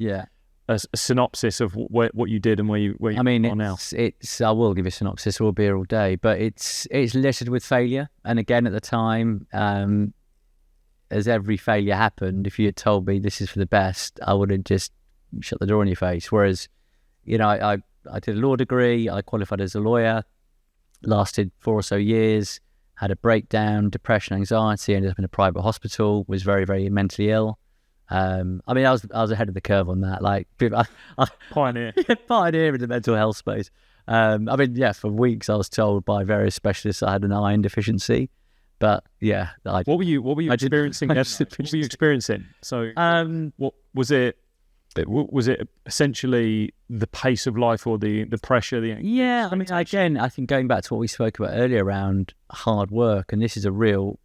A: synopsis of what you did and where you are now.
B: I will give you a synopsis. We'll be here all day, but it's littered with failure. And again, at the time, as every failure happened, if you had told me this is for the best, I would have just shut the door in your face. Whereas, I did a law degree, I qualified as a lawyer, lasted 4 or so years, had a breakdown, depression, anxiety, ended up in a private hospital, was very, very mentally ill. I was ahead of the curve on that. Like,
A: pioneer
B: in the mental health space. For weeks I was told by various specialists I had an iron deficiency. But
A: what were you experiencing? What were you experiencing? So, what was it? Was it essentially the pace of life or the pressure?
B: Again, I think going back to what we spoke about earlier around hard work, and this is a real,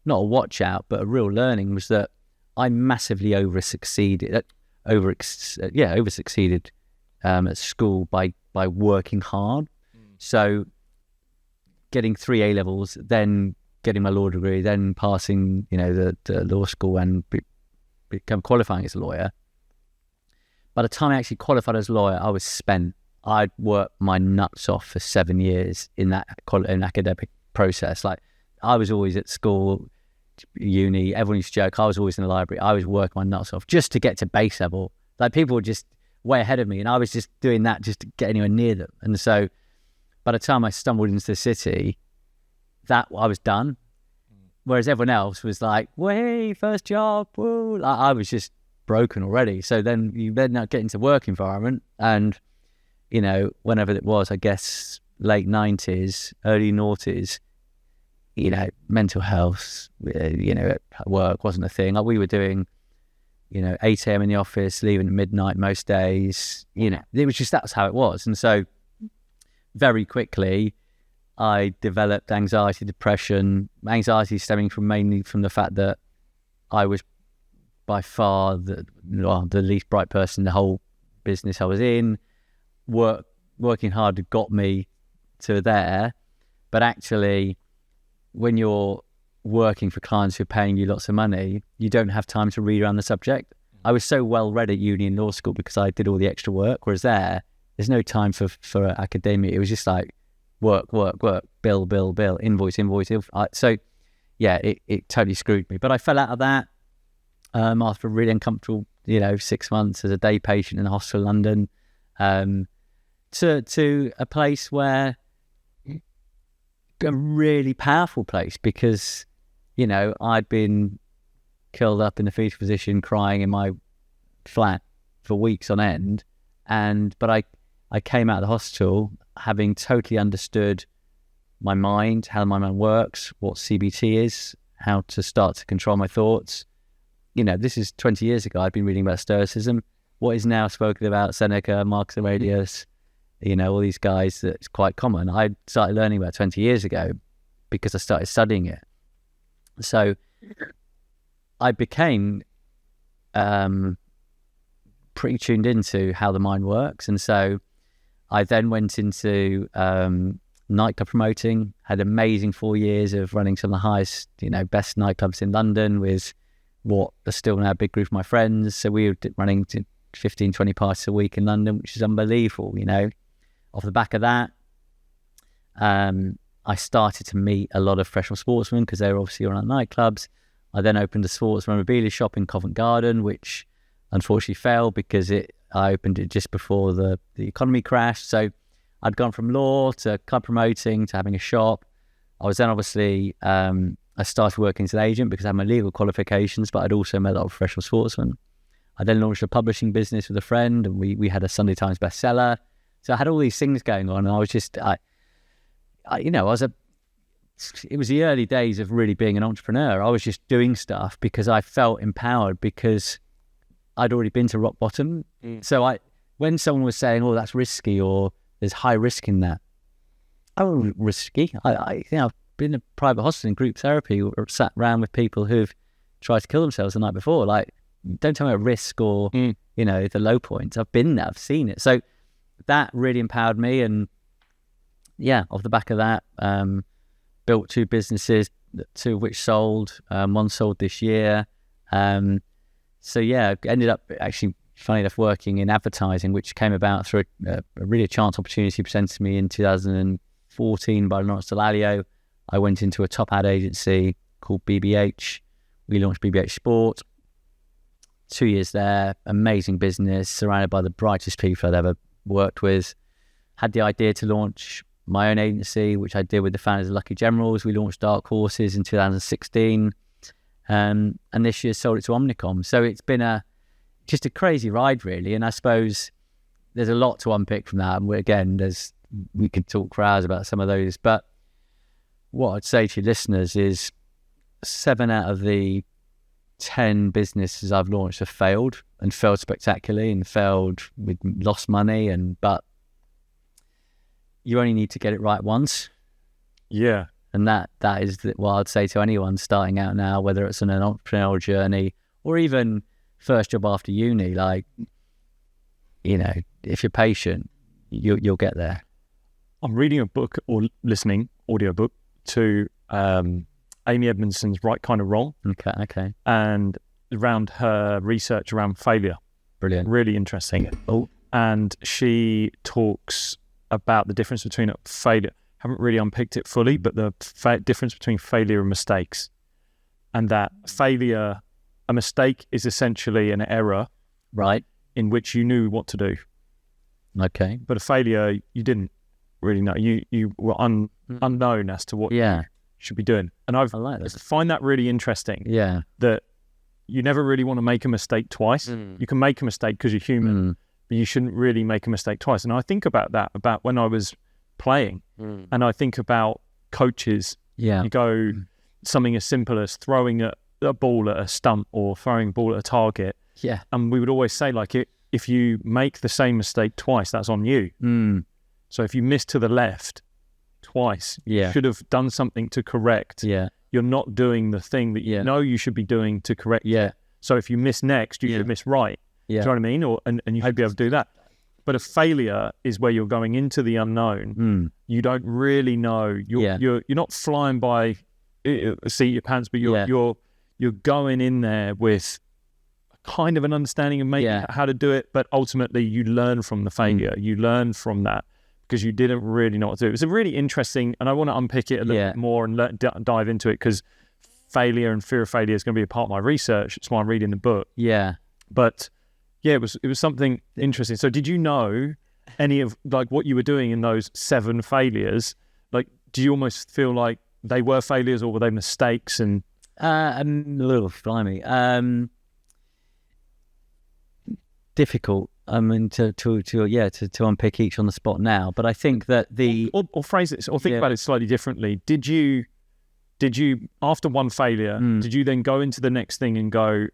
B: not a watch out, but a real learning, was that I massively over succeeded at school by working hard. So getting 3 A levels, then getting my law degree, then passing, the law school and become qualifying as a lawyer. By the time I actually qualified as a lawyer, I was spent. I'd worked my nuts off for 7 years in that academic process. Like, I was always at school, uni, everyone used to joke, I was always in the library. I was working my nuts off just to get to base level. Like, people were just way ahead of me, and I was just doing that just to get anywhere near them. And so by the time I stumbled into the city, that I was done. Whereas everyone else was like, "Way, first job, woo!" Like, I was just broken already. So then you now get into work environment, and whenever it was, I guess late 90s, early noughties, mental health, at work wasn't a thing. Like, we were doing, 8 a.m. in the office, leaving at midnight most days. It was just, that's how it was. And so very quickly, I developed anxiety, depression, anxiety stemming mainly from the fact that I was by far the least bright person in the whole business I was in. Working hard got me to there, but actually, when you're working for clients who are paying you lots of money, you don't have time to read around the subject. I was so well read at uni and law school because I did all the extra work, whereas there's no time for academia. It was just like work, bill, invoice. It totally screwed me. But I fell out of that after a really uncomfortable, 6 months as a day patient in a hospital in London, to a place where, a really powerful place, because, I'd been curled up in a fetal position crying in my flat for weeks on end. But I came out of the hospital having totally understood my mind, how my mind works, what CBT is, how to start to control my thoughts. This is 20 years ago. I've been reading about Stoicism. What is now spoken about, Seneca, Marcus Aurelius, all these guys, that's quite common. I started learning about 20 years ago because I started studying it. So I became pretty tuned into how the mind works. And so I then went into nightclub promoting, had amazing 4 years of running some of the highest, best nightclubs in London with what are still now a big group of my friends. So we were running to 15, 20 parties a week in London, which is unbelievable, Off the back of that, I started to meet a lot of professional sportsmen because they were obviously around nightclubs. I then opened a sports memorabilia shop in Covent Garden, which unfortunately failed because I opened it just before the economy crashed. So I'd gone from law to club promoting to having a shop. I was then obviously, I started working as an agent because I had my legal qualifications, but I'd also met a lot of professional sportsmen. I then launched a publishing business with a friend, and we had a Sunday Times bestseller. So I had all these things going on, and I was just, it was the early days of really being an entrepreneur. I was just doing stuff because I felt empowered because I'd already been to rock bottom. So when someone was saying, "Oh, that's risky," or "There's high risk in that," I wasn't risky. I've been in a private hospital in group therapy, or sat around with people who've tried to kill themselves the night before. Like, don't tell me about risk or the low points. I've been there. I've seen it. So that really empowered me, and off the back of that, built 2 businesses, 2 of which sold. One sold this year. Ended up actually, funny enough, working in advertising, which came about through a chance opportunity presented to me in 2014 by Lawrence Dallaglio. I went into a top ad agency called BBH. We launched BBH Sport. 2 years there, amazing business, surrounded by the brightest people I'd ever worked with. Had the idea to launch my own agency, which I did with the founders of Lucky Generals. We launched Dark Horses in 2016. And this year sold it to Omnicom. So it's been just a crazy ride, really. And I suppose there's a lot to unpick from that. And we could talk for hours about some of those. But what I'd say to your listeners is 7 out of the 10 businesses I've launched have failed, and failed spectacularly, and failed with lost money. But you only need to get it right once.
A: Yeah.
B: And that is what I'd say to anyone starting out now, whether it's on an entrepreneurial journey or even first job after uni. Like, if you're patient, you'll get there.
A: I'm reading a book or listening audiobook to Amy Edmondson's Right Kind of Wrong.
B: Okay.
A: And around her research around failure.
B: Brilliant.
A: Really interesting.
B: Oh.
A: And she talks about the difference between failure. Haven't really unpicked it fully, but the difference between failure and mistakes. And that a mistake is essentially an error,
B: right,
A: in which you knew what to do.
B: Okay.
A: But a failure, you didn't really know. You were unknown as to what you should be doing. And I find that really interesting.
B: Yeah.
A: That you never really want to make a mistake twice. You can make a mistake because you're human, but you shouldn't really make a mistake twice. And I think about that, about when I was playing, and I think about coaches. You go something as simple as throwing a ball at a stump or throwing a ball at a target.
B: Yeah.
A: And we would always say, like, if you make the same mistake twice, that's on you. So if you miss to the left twice, you should have done something to correct. You're not doing the thing that you know you should be doing to correct. So if you miss next, you should miss right. Do you know what I mean? And you should be able to do that. But a failure is where you're going into the unknown. You don't really know. You're not flying by seat your pants, but you're going in there with kind of an understanding of maybe how to do it. But ultimately, you learn from the failure. You learn from that because you didn't really know what to do. It's a really interesting, and I want to unpick it a little bit more and dive into it, because failure and fear of failure is going to be a part of my research. That's why I'm reading the book. But it was something interesting. So did you know any of like what you were doing in those 7 failures? Like, do you almost feel like they were failures, or were they mistakes? And
B: a little blimey. Difficult to unpick each on the spot now. But I think that
A: or phrase it or think about it slightly differently. Did you after one failure, did you then go into the next thing and go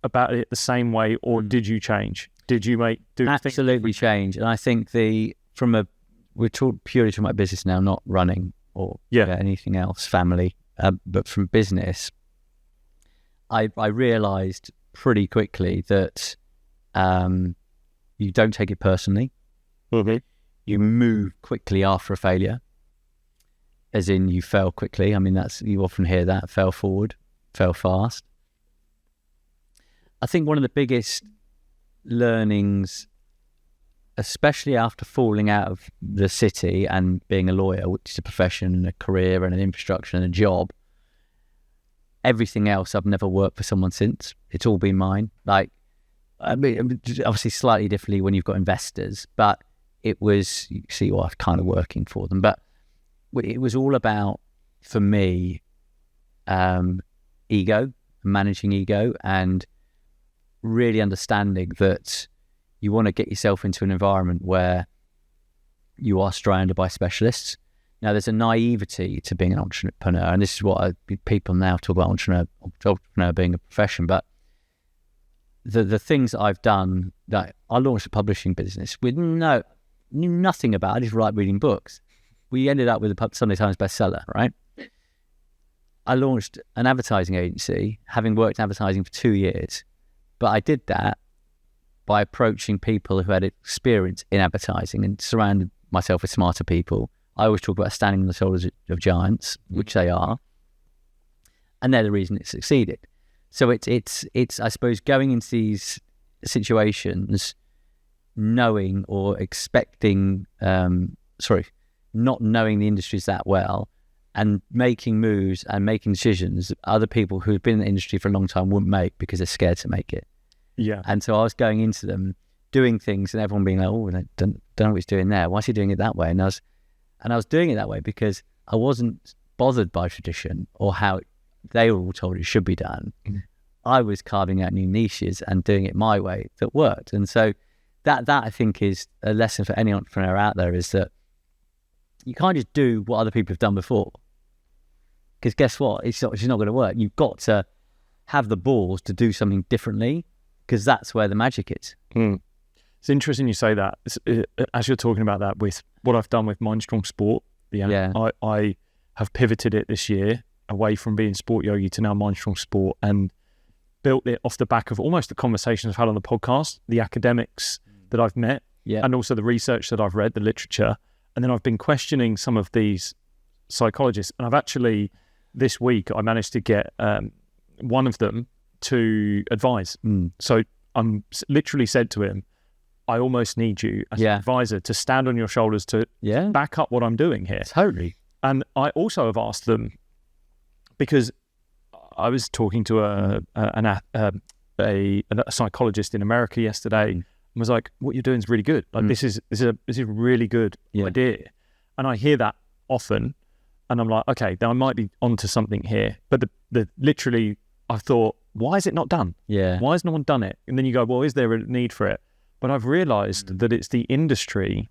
A: about it the same way, or did you change? Did you
B: absolutely change? And I think we're purely talking about business now, not running or anything else, family, but from business, I realised pretty quickly that you don't take it personally.
A: Mm-hmm.
B: You move quickly after a failure, as in you fail quickly. I mean, you often hear that, fail forward, fail fast. I think one of the biggest learnings, especially after falling out of the city and being a lawyer, which is a profession and a career and an infrastructure and a job, everything else I've never worked for someone since. It's all been mine. Like, I mean, obviously slightly differently when you've got investors, but it was, you see, I was kind of working for them, but it was all about, for me, ego, managing ego, and really understanding that you want to get yourself into an environment where you are surrounded by specialists. Now, there's a naivety to being an entrepreneur, and this is what people now talk about entrepreneur being a profession, but the things that I've done, that I launched a publishing business with knew nothing about. I just reading books. We ended up with a Sunday Times bestseller, right? I launched an advertising agency, having worked in advertising for 2 years, but I did that by approaching people who had experience in advertising and surrounded myself with smarter people. I always talk about standing on the shoulders of giants, which they are, and they're the reason it succeeded. So it's I suppose going into these situations knowing or expecting, not knowing the industries that well, and making moves and making decisions that other people who've been in the industry for a long time wouldn't make because they're scared to make it.
A: Yeah.
B: And so I was going into them, doing things, and everyone being like, "Oh, I don't know what he's doing there. Why is he doing it that way?" And I was doing it that way because I wasn't bothered by tradition or how they were all told it should be done. I was carving out new niches and doing it my way that worked. And so that I think is a lesson for any entrepreneur out there, is that you can't just do what other people have done before, because guess what? It's not going to work. You've got to have the balls to do something differently, because that's where the magic is.
A: It's interesting you say that. As you're talking about that, with what I've done with Mindstrong Sport, I have pivoted it this year away from being Sport Yogi to now Mindstrong Sport, and built it off the back of almost the conversations I've had on the podcast, the academics that I've met, and also the research that I've read, the literature. And then I've been questioning some of these psychologists. And I've actually, this week, I managed to get one of them to advise. So I'm literally said to him, I almost need you as an advisor to stand on your shoulders to back up what I'm doing here.
B: Totally.
A: And I also have asked them, because I was talking to a psychologist in America yesterday, and was like, "What you're doing is really good. Like this is a really good idea." And I hear that often, and I'm like, "Okay, then I might be onto something here." But the literally, I thought, "Why is it not done? Why has no one done it?" And then you go, "Well, is there a need for it?" But I've realised that it's the industry,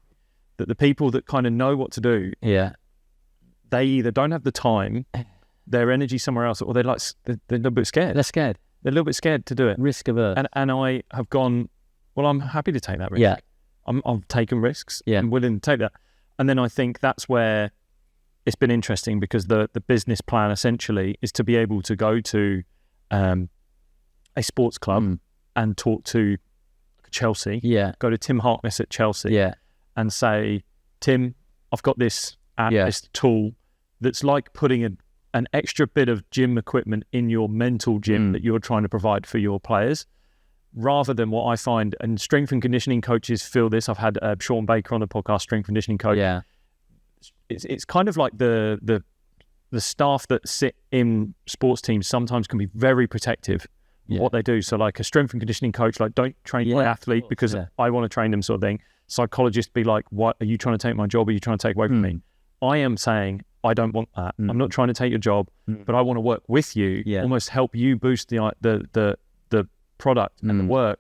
A: that the people that kind of know what to do, they either don't have the time, their energy somewhere else, or they're a little bit scared.
B: They're scared.
A: They're a little bit scared to do it.
B: Risk averse.
A: And I have gone, well, I'm happy to take that risk. I've taken risks. I'm willing to take that. And then I think that's where it's been interesting, because the business plan essentially is to be able to go to a sports club and talk to Chelsea, go to Tim Harkness at Chelsea and say, "Tim, I've got this app, this tool that's like putting an extra bit of gym equipment in your mental gym that you're trying to provide for your players," rather than what I find, and strength and conditioning coaches feel this. I've had Sean Baker on the podcast, strength and conditioning coach. It's kind of like the staff that sit in sports teams sometimes can be very protective of what they do. So like a strength and conditioning coach, like, don't train my athlete because I want to train them, sort of thing. Psychologists be like, "What are you trying to take my job? Are you trying to take away from me?" I am saying, I don't want that. I'm not trying to take your job, but I want to work with you, almost help you boost the product and the work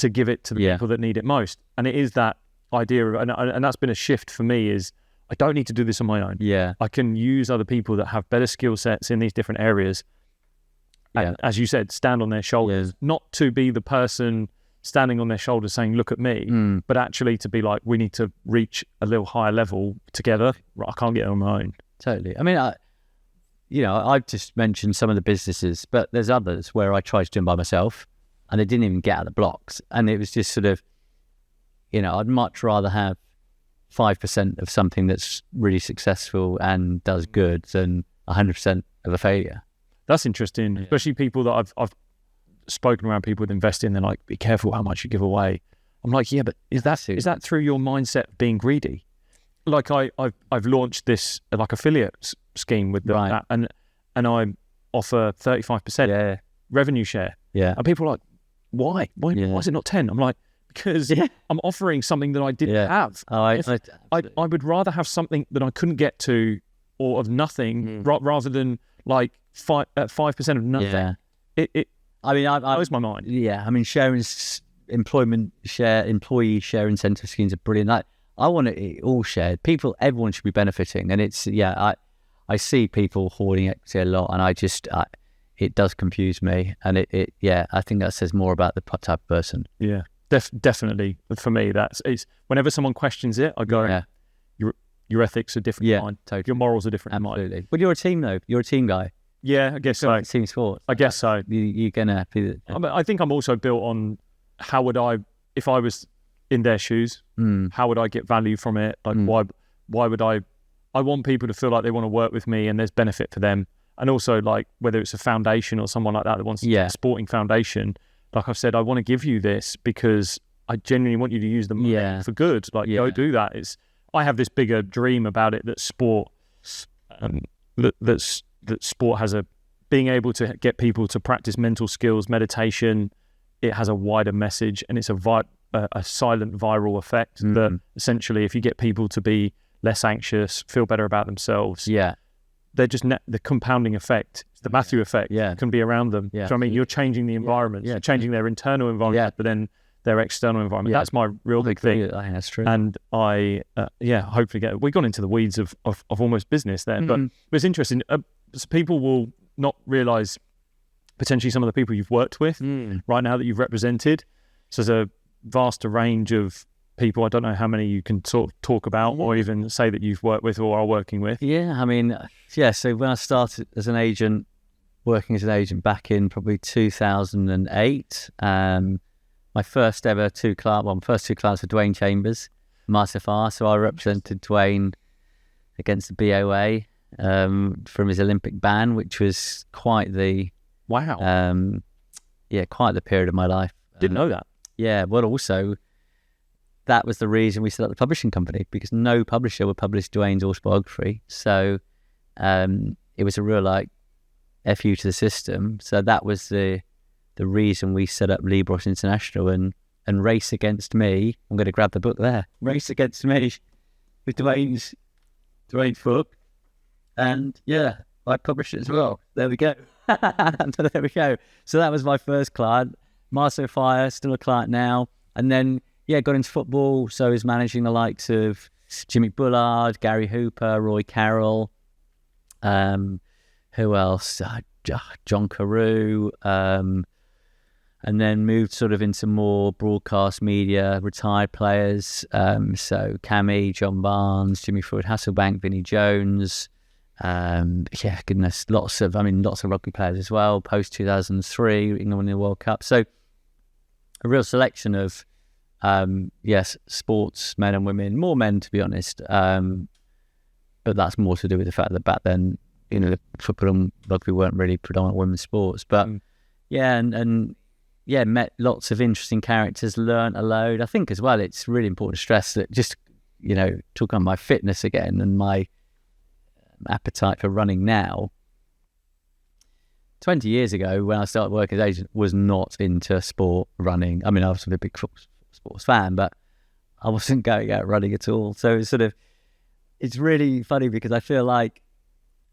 A: to give it to the people that need it most. And it is that idea of, and that's been a shift for me, is I don't need to do this on my own.
B: Yeah.
A: I can use other people that have better skill sets in these different areas. And as you said, stand on their shoulders, not to be the person standing on their shoulders saying, look at me, but actually to be like, we need to reach a little higher level together. I can't get it on my own.
B: Totally. I mean, I've just mentioned some of the businesses, but there's others where I tried to do them by myself and they didn't even get out of the blocks. And it was just sort of, I'd much rather have 5% of something that's really successful and does good than 100% of a failure.
A: That's interesting, especially people that I've spoken around, people with investing. They're like, be careful how much you give away. I'm like, yeah, but is that through your mindset of being greedy? Like I've launched this like affiliate scheme with that, and I offer 35% revenue share. Yeah, and people are like, why? Why is it not 10? I'm like, because I'm offering something that I didn't have. I would rather have something that I couldn't get to or of nothing rather than like 5% of nothing. It blows my mind.
B: Yeah, I mean, employee share incentive schemes are brilliant. I want it all shared. Everyone should be benefiting, and it's I see people hoarding equity a lot, and I just it does confuse me, and I think that says more about the type of person.
A: Yeah, definitely for me. It's whenever someone questions it, I go, your ethics are different than mine. Totally. Your morals are different than mine.
B: But you're a team though. You're a team guy.
A: Yeah, I guess so.
B: Team sport.
A: I guess so.
B: You're gonna be.
A: I think I'm also built on how would I, if I was in their shoes, how would I get value from it? Like why would I want people to feel like they want to work with me and there's benefit for them. And also like whether it's a foundation or someone like that wants a sporting foundation, like I've said, I want to give you this because I genuinely want you to use the money for good. Like go do that. I have this bigger dream about it, that sport, that sport has being able to get people to practice mental skills, meditation. It has a wider message, and it's a silent viral effect that essentially if you get people to be less anxious, feel better about themselves, they're just the compounding effect, the Matthew effect can be around them. So I mean, you're changing the environment, you're changing their internal environment, but then their external environment. That's my real big thing.
B: I think that's true.
A: And I hopefully we've gone into the weeds of almost business there, but it's interesting. So people will not realize potentially some of the people you've worked with right now that you've represented. So there's a vaster range of people. I don't know how many you can sort of talk about or even say that you've worked with or are working with.
B: Yeah, I mean, so when I started as an agent, working as an agent back in probably 2008, my first ever two clients were Dwayne Chambers, Master Far. So I represented Dwayne against the BOA from his Olympic ban, which was quite the quite the period of my life.
A: Didn't know that.
B: Yeah, but also that was the reason we set up the publishing company, because no publisher would publish Dwayne's autobiography. So it was a real FU to the system. So that was the reason we set up Libros International and Race Against Me. I'm going to grab the book there. Race Against Me with Dwayne's book. And I published it as well. There we go. There we go. So that was my first client. Marceau Fire, still a client now. And then, got into football. So I was managing the likes of Jimmy Bullard, Gary Hooper, Roy Carroll. Who else? John Carew. And then moved sort of into more broadcast media, retired players. So Cammy, John Barnes, Jimmy Floyd Hasselbank, Vinnie Jones. Lots of rugby players as well. Post 2003, England winning the World Cup. So a real selection of sports, men and women, more men to be honest. But that's more to do with the fact that back then, the football and rugby weren't really predominant women's sports. But met lots of interesting characters, learnt a load. I think as well, it's really important to stress that just, talking on my fitness again and my appetite for running now. 20 years ago, when I started working as agent, was not into sport running. I mean, I was a big sports fan, but I wasn't going out running at all. So it's really funny because I feel like,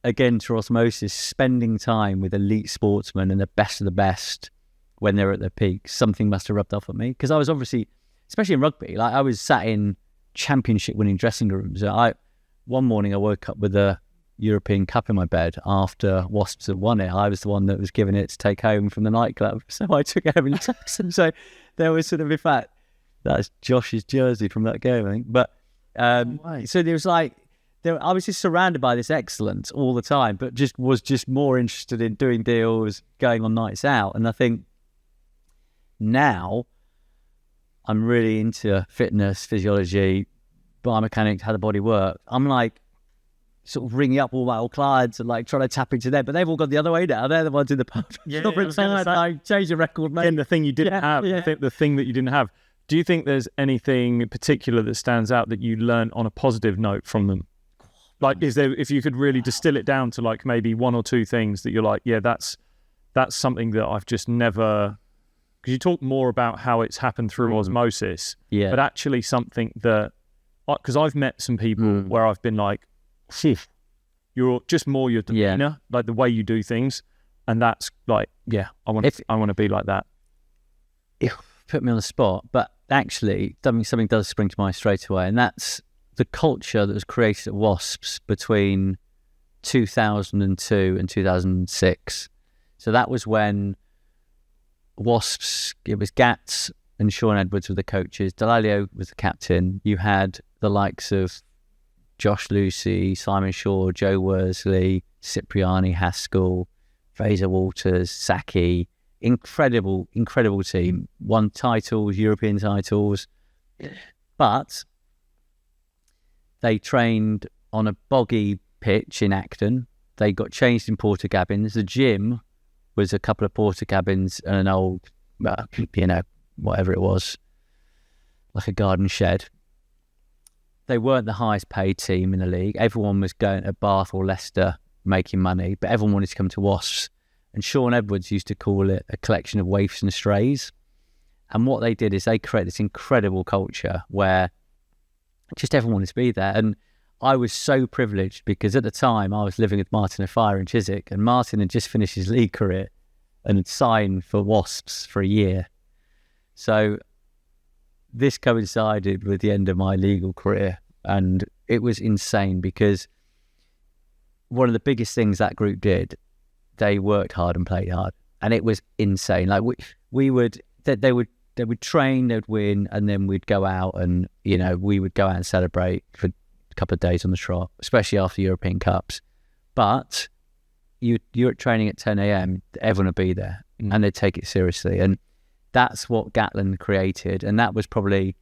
B: again, through osmosis, spending time with elite sportsmen and the best of the best when they're at their peak, something must have rubbed off on me, because I was obviously, especially in rugby, like I was sat in championship winning dressing rooms. One morning I woke up with a European Cup in my bed after Wasps had won it. I was the one that was given it to take home from the nightclub, so I took it home in Jackson. So there was sort of, in fact, that's Josh's jersey from that game, I think. But so there was like, I was just surrounded by this excellence all the time, but was more interested in doing deals, going on nights out. And I think now I'm really into fitness, physiology, biomechanics, how the body works. I'm like sort of ringing up all my old clients and like trying to tap into them, but they've all gone the other way now. They're the ones in the pub. I changed the record, mate.
A: And the thing you didn't have, the thing that you didn't have. Do you think there's anything particular that stands out that you learned on a positive note from them? Like, is there, if you could really distill it down to like maybe one or two things that you're like, yeah, that's something that I've just never, because you talk more about how it's happened through osmosis, but actually something that, because I've met some people where I've been like, you're just more your demeanor, like the way you do things, and that's like, I want to be like that.
B: It put me on the spot, but actually something does spring to mind straight away, and that's the culture that was created at Wasps between 2002 and 2006. So that was when Wasps, it was Gats and Sean Edwards were the coaches, Delalio was the captain. You had the likes of Josh Lucy, Simon Shaw, Joe Worsley, Cipriani, Haskell, Fraser Walters, Saki. Incredible team. Won titles, European titles. But they trained on a boggy pitch in Acton. They got changed in porta cabins. The gym was a couple of porta cabins and an old, whatever it was, like a garden shed. They weren't the highest paid team in the league. Everyone was going to Bath or Leicester making money, but everyone wanted to come to Wasps. And Sean Edwards used to call it a collection of waifs and strays. And what they did is they created this incredible culture where just everyone wanted to be there. And I was so privileged because at the time I was living with Martin O'Fire in Chiswick, and Martin had just finished his league career and had signed for Wasps for a year. So this coincided with the end of my legal career, and it was insane because one of the biggest things that group did, they worked hard and played hard, and it was insane. Like they would train, they'd win, and then we'd go out and, we would go out and celebrate for a couple of days on the trot, especially after European Cups. But you're at training at 10 a.m, everyone would be there and they'd take it seriously. And that's what Gatland created. And that was probably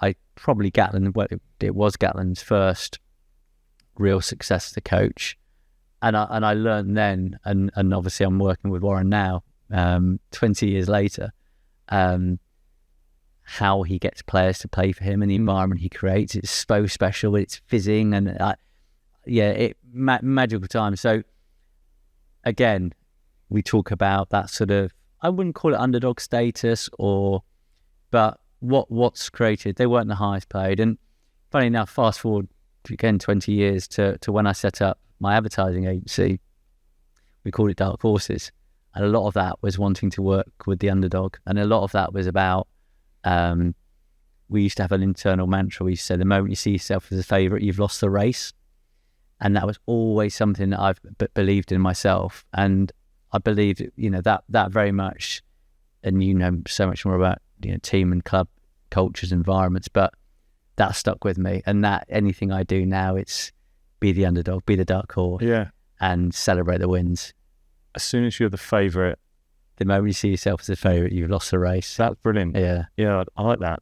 B: Gatland, it was Gatland's first real success as a coach. And I learned then, and obviously I'm working with Warren now, 20 years later, how he gets players to play for him and the environment he creates. It's so special. It's fizzing and magical time. So again, we talk about that sort of, I wouldn't call it underdog status but what's created. They weren't the highest paid. And funny enough, fast forward again 20 years to when I set up my advertising agency, we called it Dark Horses. And a lot of that was wanting to work with the underdog. And a lot of that was about, we used to have an internal mantra. We used to say, the moment you see yourself as a favourite, you've lost the race. And that was always something that I've believed in myself. And I believed, that very much, and so much more about, team and club cultures, environments, but that stuck with me. And that anything I do now, it's be the underdog, be the dark horse, and celebrate the wins.
A: As soon as you're the favourite,
B: the moment you see yourself as a favourite, you've lost the race.
A: That's brilliant.
B: Yeah,
A: I like that.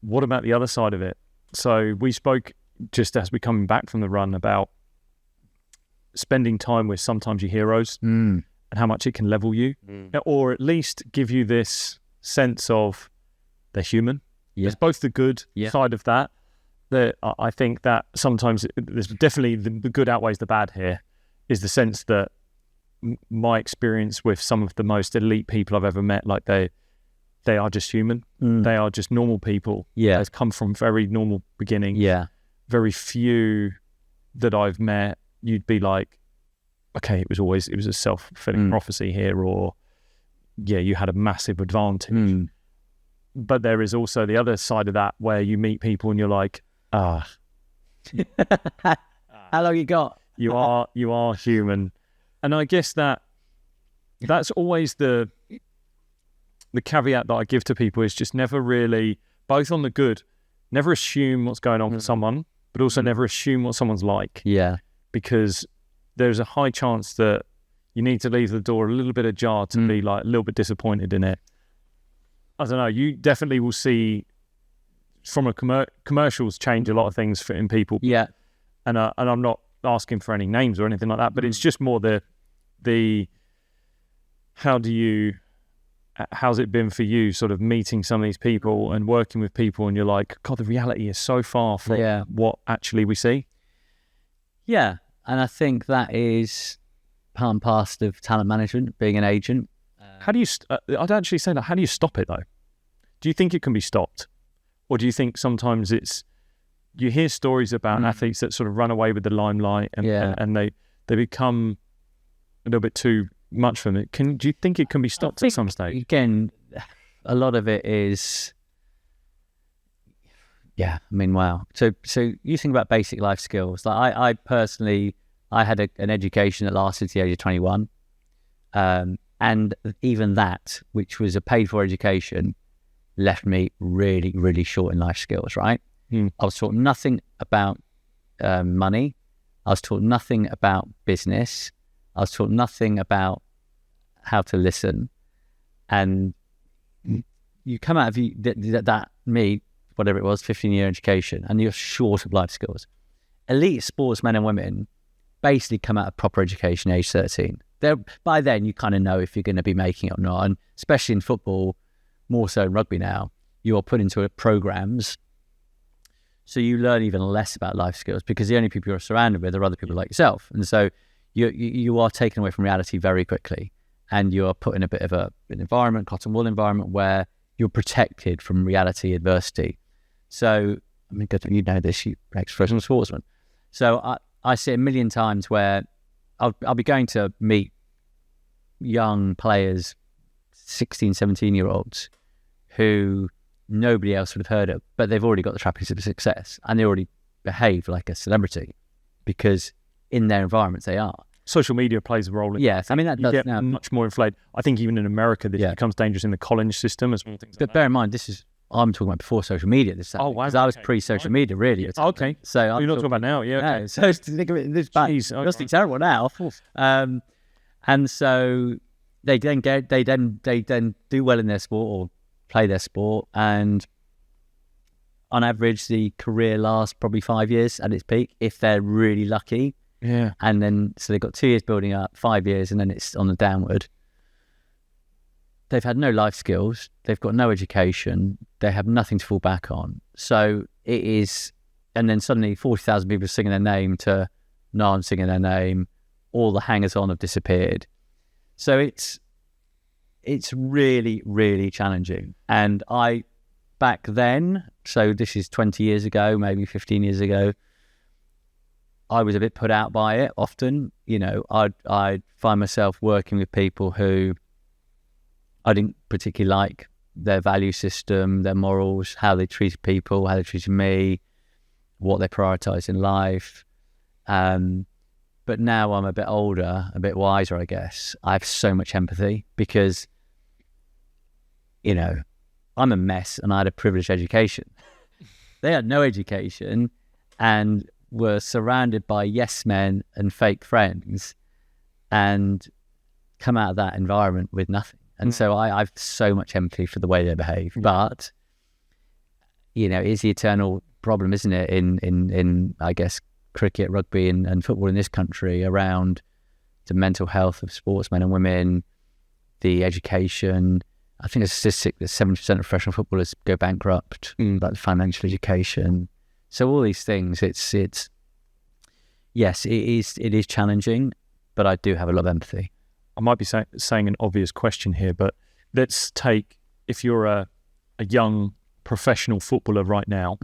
A: What about the other side of it? So we spoke just as we're coming back from the run about spending time with sometimes your heroes and how much it can level you, or at least give you this sense of they're human. There's both the good side of that. That I think that sometimes there's definitely the good outweighs the bad here, is the sense that my experience with some of the most elite people I've ever met, like they are just human. They are just normal people. They've come from very normal beginnings. Very few that I've met, you'd be like, okay, it was a self-fulfilling prophecy here, or you had a massive advantage. But there is also the other side of that where you meet people and you're like,
B: how long you got?
A: You are human. And I guess that's always the caveat that I give to people is just never really, both on the good, never assume what's going on for someone, but also never assume what someone's like.
B: Yeah.
A: Because there's a high chance that you need to leave the door a little bit ajar to be like a little bit disappointed in it. I don't know. You definitely will see from a commercials change a lot of things in people.
B: Yeah.
A: And I'm not asking for any names or anything like that, but it's just more the how's it been for you sort of meeting some of these people and working with people and you're like, God, the reality is so far from what actually we see.
B: Yeah. And I think that is part and parcel of talent management, being an agent.
A: How do you, I'd actually say that, how do you stop it though? Do you think it can be stopped? Or do you think sometimes you hear stories about athletes that sort of run away with the limelight and they become a little bit too much for them? Do you think it can be stopped at some stage?
B: Again, a lot of it is, wow. So you think about basic life skills. Like I personally, I had an education that lasted to the age of 21. And even that, which was a paid for education, left me really, really short in life skills, right? I was taught nothing about money. I was taught nothing about business. I was taught nothing about how to listen. And you come out of whatever it was, 15-year education, and you're short of life skills. Elite sportsmen and women basically come out of proper education age 13. By then, you kind of know if you're going to be making it or not. And especially in football, more so in rugby now, you are put into programs. So you learn even less about life skills because the only people you're surrounded with are other people like yourself. And so you are taken away from reality very quickly. And you are put in a bit of an environment, cotton wool environment, where you're protected from reality adversity. So, I mean, good thing you know this, you're an ex-professional sportsman. So I see a million times where I'll be going to meet young players, 16, 17-year-olds, who nobody else would have heard of, but they've already got the trappings of success and they already behave like a celebrity because in their environments they are.
A: Social media plays a role in
B: Yes, I mean, that does
A: get
B: now.
A: much more inflated. I think even in America, this becomes dangerous in the college system as well.
B: But bear in mind, I'm talking about before social media. Because I was pre-social media, really.
A: Okay.
B: So
A: you're not talking about now, yeah. Okay.
B: No, so think of it this back. It must be terrible now. And so they then do well in their sport or play their sport, and on average, the career lasts probably 5 years at its peak if they're really lucky.
A: Yeah.
B: And then so they've got 2 years building up, 5 years, and then it's on the downward. They've had no life skills. They've got no education. They have nothing to fall back on. So it is, and then suddenly 40,000 people are singing their name to no one singing their name. All the hangers-on have disappeared. So it's really, really challenging. And back then, so this is 20 years ago, maybe 15 years ago, I was a bit put out by it often. You know, I'd find myself working with people who I didn't particularly like their value system, their morals, how they treated people, how they treated me, what they prioritised in life. But now I'm a bit older, a bit wiser, I guess. I have so much empathy because, you know, I'm a mess and I had a privileged education. They had no education and were surrounded by yes men and fake friends and come out of that environment with nothing. And so I've so much empathy for the way they behave. But, you know, it's the eternal problem, isn't it, in I guess, cricket, rugby and football in this country around the mental health of sportsmen and women, the education. I think there's a statistic that 70% of professional footballers go bankrupt, like the financial education. So all these things, it's yes, it is challenging, but I do have a lot of empathy.
A: I might be saying an obvious question here, but let's take, if you're a young professional footballer right now,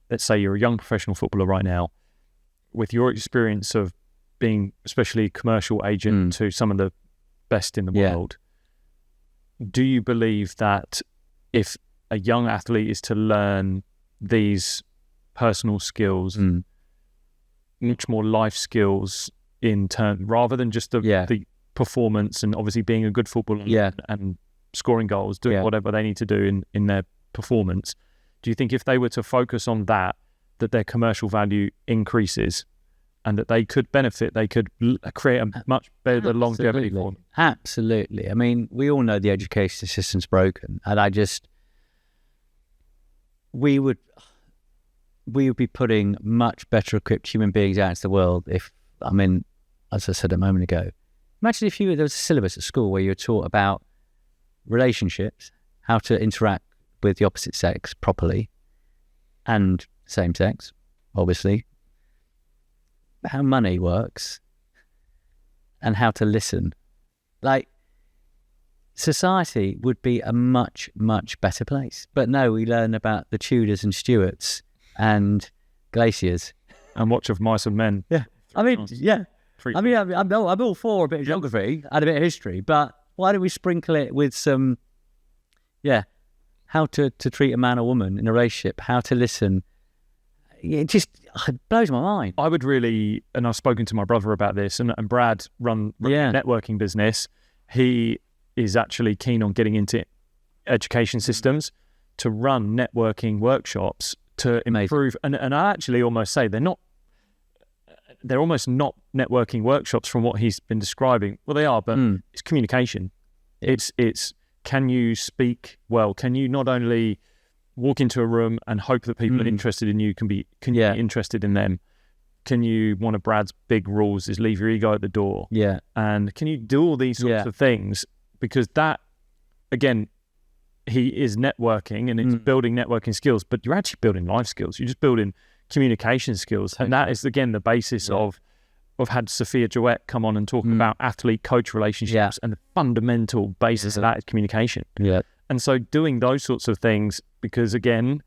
A: let's say you're a young professional footballer right now, with your experience of being especially commercial agent to some of the best in the world, do you believe that if a young athlete is to learn these personal skills, much more life skills in turn, rather than just the performance and obviously being a good footballer and scoring goals, doing whatever they need to do in their performance, do you think if they were to focus on that their commercial value increases and that they could benefit, they could create a much better longevity for them?
B: Absolutely. I mean, we all know the education system's broken, and we would be putting much better equipped human beings out into the world if, I mean, as I said a moment ago, imagine if there was a syllabus at school where you were taught about relationships, how to interact with the opposite sex properly, and same sex, obviously, how money works, and how to listen. Like, society would be a much, much better place. But no, we learn about the Tudors and Stuarts and glaciers.
A: And watch of Mice and Men.
B: Yeah. I mean, I'm all for a bit of geography and a bit of history, but why don't we sprinkle it with some, how to treat a man or woman in a relationship, how to listen. It blows my mind.
A: I would really, and I've spoken to my brother about this, and Brad run a networking business. He is actually keen on getting into education systems to run networking workshops to improve. And I actually almost say they're almost not networking workshops from what he's been describing. Well, they are, but it's communication. It's can you speak well? Can you not only walk into a room and hope that people are interested in you, can you be interested in them? Can you, one of Brad's big rules is leave your ego at the door. Yeah. And can you do all these sorts of things? Because that, again, he is networking and it's building networking skills, but you're actually building life skills. You're just building communication skills. Totally. And that is, again, the basis of I've had Sophia Jowett come on and talk about athlete-coach relationships, and the fundamental basis of that is communication. Yeah. And so doing those sorts of things, because again,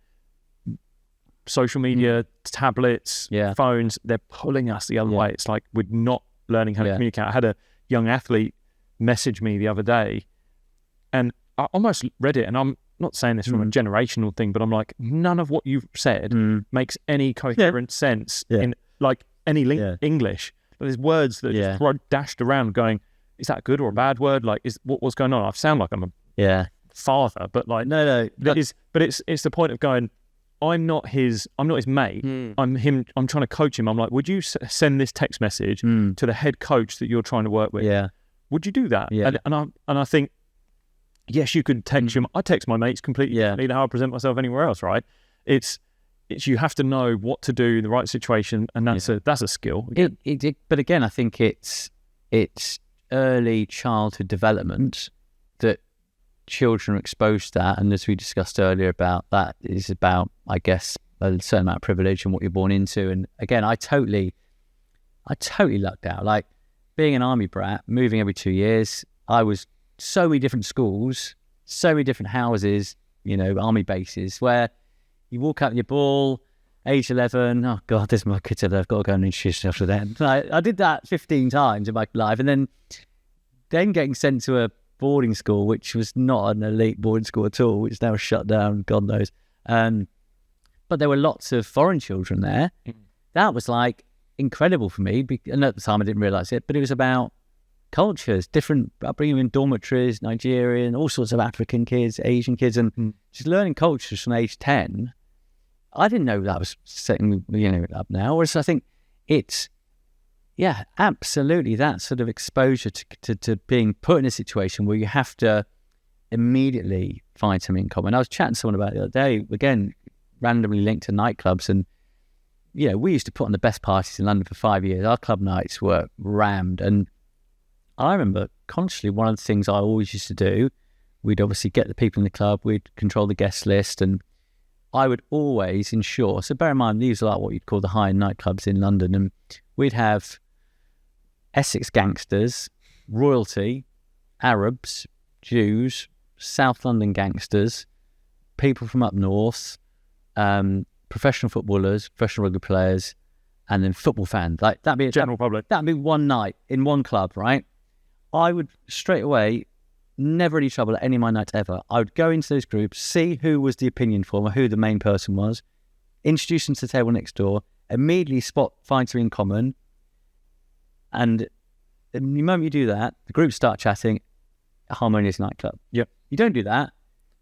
A: social media, tablets, phones, they're pulling us the other way. It's like we're not learning how to communicate. I had a young athlete message me the other day, and I almost read it, and I'm not saying this from a generational thing, but I'm like, none of what you've said makes any coherent sense in like any English. There's words that are just dashed around going, is that a good or a bad word? Like, what's going on? I sound like I'm a father, but like, no. But it's the point of going, I'm not his mate. I'm him. I'm trying to coach him. I'm like, would you send this text message to the head coach that you're trying to work with? Yeah. Would you do that? Yeah. And I think, yes, you could text him. I text my mates completely differently to how I present myself anywhere else, right? It's you have to know what to do in the right situation, and that's a skill.
B: But again, I think it's early childhood development that children are exposed to that, and as we discussed earlier about that, is about, I guess, a certain amount of privilege and what you're born into. And again, I totally lucked out. Like, being an army brat, moving every 2 years, I was so many different schools, so many different houses, army bases, where you walk out with your ball, age 11, oh God, there's my kids I've got to go and introduce myself to them. I did that 15 times in my life, and then getting sent to a boarding school, which was not an elite boarding school at all, which is now shut down, God knows. But there were lots of foreign children there. That was like incredible for me, and at the time I didn't realise it, but it was about cultures, different upbringing in dormitories, Nigerian, all sorts of African kids, Asian kids, and just learning cultures from age 10. I didn't know that was setting up now. Whereas I think it's, absolutely that sort of exposure to being put in a situation where you have to immediately find something in common. I was chatting to someone about it the other day, again, randomly linked to nightclubs, and we used to put on the best parties in London for 5 years. Our club nights were rammed, and I remember consciously one of the things I always used to do, we'd obviously get the people in the club, we'd control the guest list, and I would always ensure, so bear in mind, these are like what you'd call the high-end nightclubs in London, and we'd have Essex gangsters, royalty, Arabs, Jews, South London gangsters, people from up north, professional footballers, professional rugby players, and then football fans. Like, that'd be
A: general public.
B: That'd be one night in one club, right? I would straight away never any trouble at any of my nights ever. I would go into those groups, see who was the opinion former, who the main person was, introduce them to the table next door, immediately find something in common. And the moment you do that, the groups start chatting, a harmonious nightclub.
A: Yep.
B: You don't do that,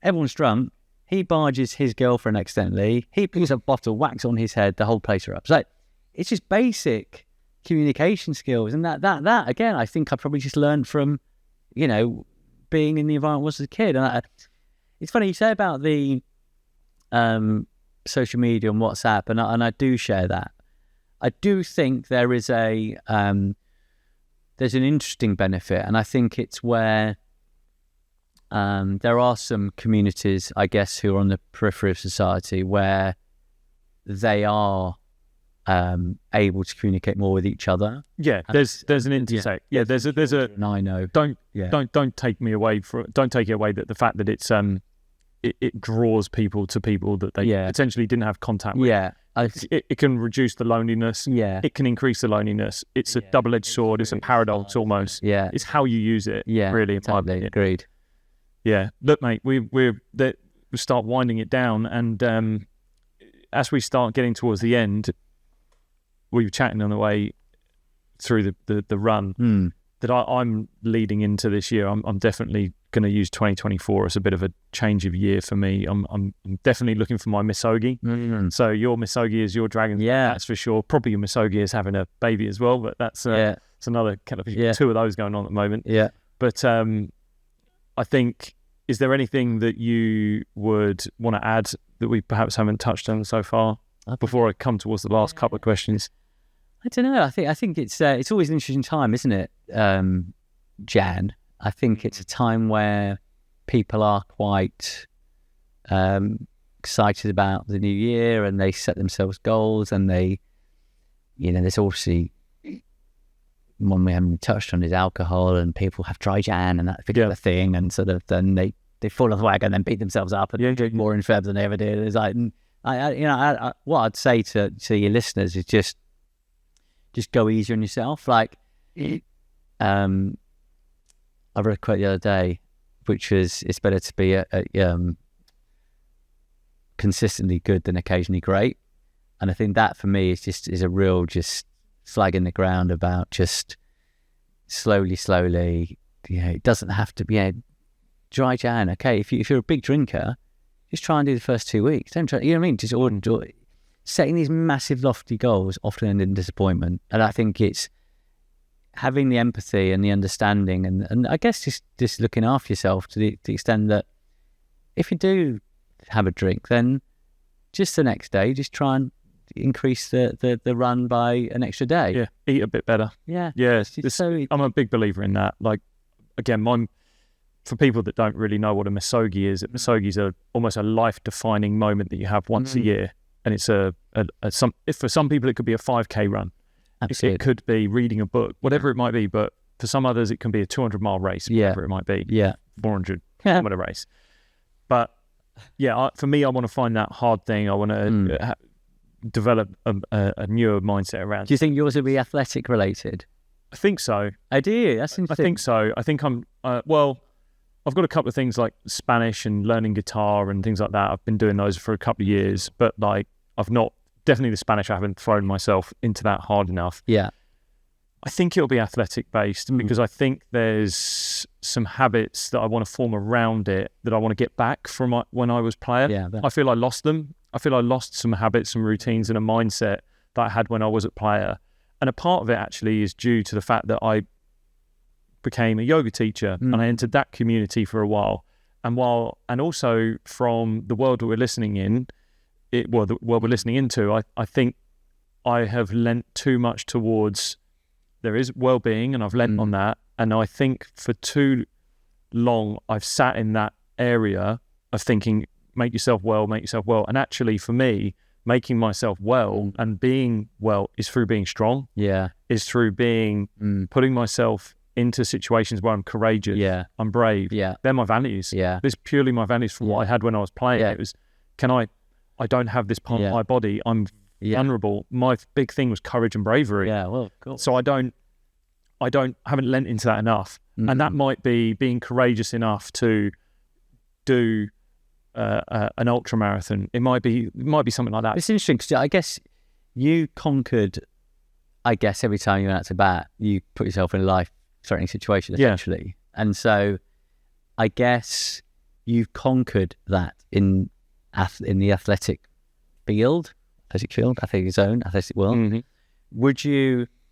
B: everyone's drunk, he barges his girlfriend accidentally, he picks up a bottle, whacks on his head, the whole place erupts. Like, it's just basic communication skills. And that again, I think I probably just learned from, being in the environment I was as a kid. And it's funny you say about the social media and WhatsApp, and I do share that. I do think there is there's an interesting benefit, and I think it's where there are some communities, I guess, who are on the periphery of society where they are able to communicate more with each other.
A: Yeah, there's an intersect. Yeah, there's a.
B: And I know.
A: Don't take it away that the fact that it's it draws people to people that they potentially didn't have contact with.
B: Yeah.
A: It can reduce the loneliness.
B: Yeah.
A: It can increase the loneliness. It's a double-edged sword. It's a paradox almost.
B: Yeah.
A: It's how you use it.
B: Yeah.
A: Really,
B: Totally agreed.
A: Yeah. Look, mate, we start winding it down, and as we start getting towards the end, we were chatting on the way through the run that I'm leading into this year. I'm definitely going to use 2024 as a bit of a change of year for me. I'm definitely looking for my Misogi. So your Misogi is your dragon.
B: Yeah,
A: that's for sure. Probably your Misogi is having a baby as well, but that's it's another kind of two of those going on at the moment.
B: Yeah,
A: but I think, is there anything that you would want to add that we perhaps haven't touched on so far before I come towards the last couple of questions?
B: I don't know. I think it's always an interesting time, isn't it, Jan? I think it's a time where people are quite excited about the new year, and they set themselves goals, and they, there's obviously one we haven't touched on is alcohol, and people have dry Jan and that particular thing, and sort of then they fall off the wagon and then beat themselves up and drink more in Feb than they ever did. It's like, what I'd say to your listeners is just go easier on yourself. Like, I read a quote the other day, which was, it's better to be consistently good than occasionally great. And I think that for me is a real just flag in the ground about just slowly, it doesn't have to be dry Jan. Okay, if you're a big drinker, just try and do the first 2 weeks. Don't try, you know what I mean? Just enjoy. Setting these massive lofty goals often end in disappointment. And I think it's having the empathy and the understanding and I guess just looking after yourself to the extent that if you do have a drink, then just the next day, just try and increase the run by an extra day.
A: Yeah, eat a bit better.
B: Yeah.
A: Yeah, I'm a big believer in that. Like, again, for people that don't really know what a Misogi is almost a life-defining moment that you have once a year. And it's for some people it could be a 5K run.
B: Absolutely.
A: It could be reading a book, whatever it might be. But for some others, it can be a 200-mile race, whatever it might be.
B: Yeah,
A: 400-kilometer race. But for me, I want to find that hard thing. I want to develop a newer mindset around.
B: Do you think yours will be athletic related?
A: I think so.
B: I do. That's interesting.
A: I think so. I think I'm I've got a couple of things like Spanish and learning guitar and things like that. I've been doing those for a couple of years, but like definitely the Spanish, I haven't thrown myself into that hard enough.
B: Yeah.
A: I think it'll be athletic based because I think there's some habits that I want to form around it that I want to get back from when I was player.
B: Yeah,
A: I feel I lost them. I feel I lost some habits, some routines and a mindset that I had when I was a player. And a part of it actually is due to the fact that I became a yoga teacher and I entered that community for a while. And also from the world that we're listening the world we're listening into, I think I have lent too much towards, there is well-being and I've lent on that. And I think for too long, I've sat in that area of thinking, make yourself well. And actually for me, making myself well and being well is through being strong.
B: Yeah.
A: Is through being, putting myself into situations where I'm courageous.
B: Yeah.
A: I'm brave.
B: Yeah.
A: They're my values.
B: Yeah.
A: This purely my values from what I had when I was playing.
B: Yeah.
A: It was, I don't have this part of my body. I'm vulnerable. My big thing was courage and bravery.
B: Yeah. Well, cool.
A: So haven't lent into that enough. And that might be being courageous enough to do an ultra marathon. It might be something like that.
B: It's interesting because I guess you conquered. I guess every time you went out to bat, you put yourself in a life-threatening situation, essentially. And so, I guess you've conquered that in the athletic world.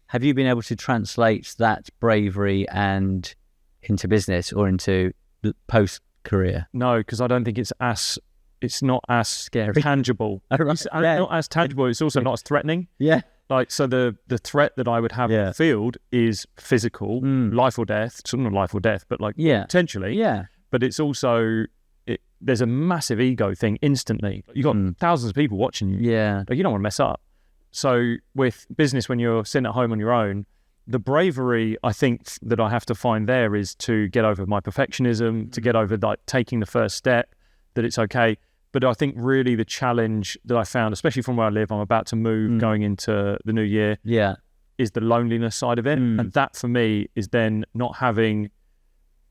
B: Have you been able to translate that bravery and into business or into post-career?
A: No, because I don't think it's not as
B: scary,
A: tangible. It's not as tangible. It's also not as threatening.
B: Yeah.
A: Like, so the threat that I would have in the field is physical, life or death. It's not life or death, but potentially.
B: Yeah.
A: But it's also, there's a massive ego thing instantly. You've got thousands of people watching you.
B: Yeah.
A: Like, you don't want to mess up. So with business, when you're sitting at home on your own, the bravery I think that I have to find there is to get over my perfectionism, to get over like taking the first step, that it's okay. But I think really the challenge that I found, especially from where I live, I'm about to move going into the new year, is the loneliness side of it. And that for me is then not having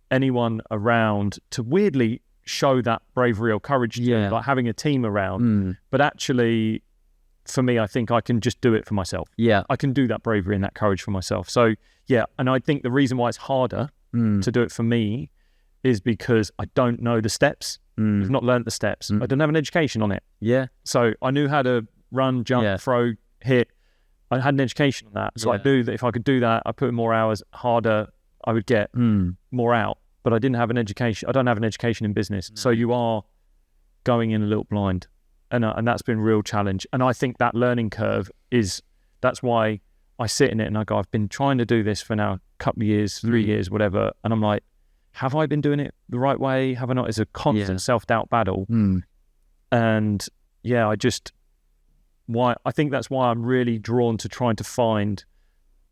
A: anyone around to weirdly show that bravery or courage to, like having a team around. But actually, for me, I think I can just do it for myself. Yeah. I can do that bravery and that courage for myself. So, and I think the reason why it's harder to do it for me is because I don't know the steps. I've not learned the steps. I don't have an education on it. Yeah. So I knew how to run, jump, throw, hit. I had an education on that. So I knew that if I could do that, I put in more hours, harder, I would get more out. But I didn't have an education. I don't have an education in business. So you are going in a little blind. And that's been a real challenge. And I think that learning curve that's why I sit in it and I go, I've been trying to do this for now a couple of years, 3 years, whatever. And I'm like, have I been doing it the right way? Have I not? It's a constant self-doubt battle. And I think that's why I'm really drawn to trying to find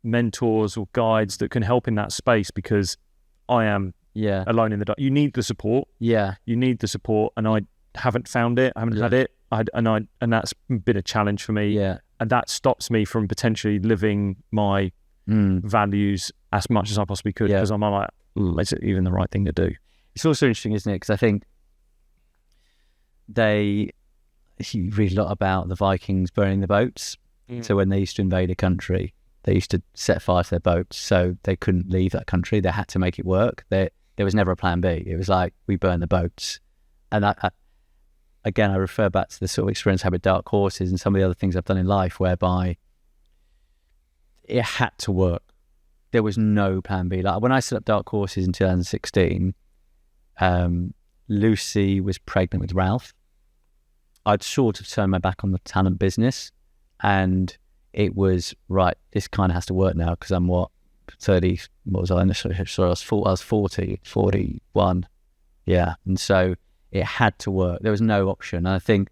A: mentors or guides that can help in that space, because I am alone in the dark. You need the support. Yeah. You need the support. And I haven't found it. I haven't had it. And that's been a challenge for me. Yeah. And that stops me from potentially living my values as much as I possibly could, because I'm like, is it even the right thing to do?
B: It's also interesting, isn't it? Because I think you read a lot about the Vikings burning the boats. So when they used to invade a country, they used to set fire to their boats, so they couldn't leave that country. They had to make it work. There was never a plan B. It was like, we burn the boats. And again, I refer back to the sort of experience I had with dark horses and some of the other things I've done in life, whereby it had to work. There was no plan B. Like when I set up dark horses in 2016, Lucy was pregnant with Ralph. I'd sort of turned my back on the talent business, and it was right. This kind of has to work now, because I'm 30. What was I initially? Sorry, I was 40, 41. Yeah, and so it had to work. There was no option. And I think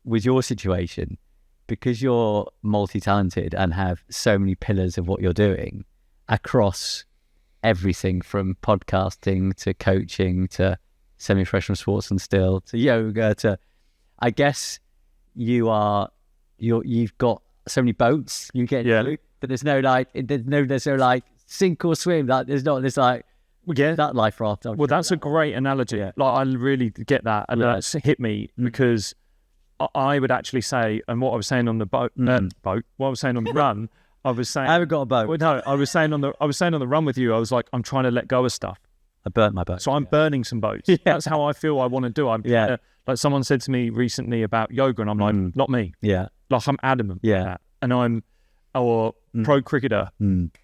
B: with your situation, because you're multi-talented and have so many pillars of what you're doing across everything from podcasting to coaching to semi-professional sports and still to yoga to, I guess you've got so many boats you get into, but there's no sink or swim. Like there's not this like that life raft.
A: Well, that's a great analogy. Like I really get that, and that's hit me because I would actually say, and what I was saying on the what I was saying on the run, I was saying
B: I haven't got a boat.
A: Well, no, I was saying on the run with you, I was like, I'm trying to let go of stuff.
B: I burnt my boat.
A: So I'm burning some boats. That's how I feel I want to do. Like someone said to me recently about yoga, and I'm like, not me. Yeah. Like I'm adamant about that. And I'm pro cricketer,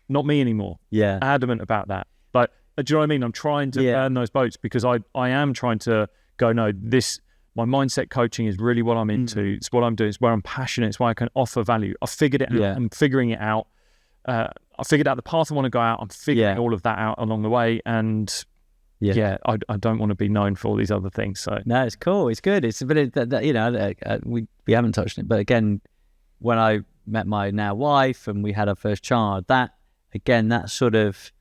A: not me anymore. Yeah. Adamant about that. Like, do you know what I mean? I'm trying to burn those boats, because I am trying to go, no, my mindset coaching is really what I'm into. It's what I'm doing. It's where I'm passionate. It's where I can offer value. I figured it out. I'm figuring it out. I figured out the path I want to go out. I'm figuring all of that out along the way. And I don't want to be known for all these other things. So
B: no, it's cool. It's good. We haven't touched it, but again, when I met my now wife and we had our first child, that sort of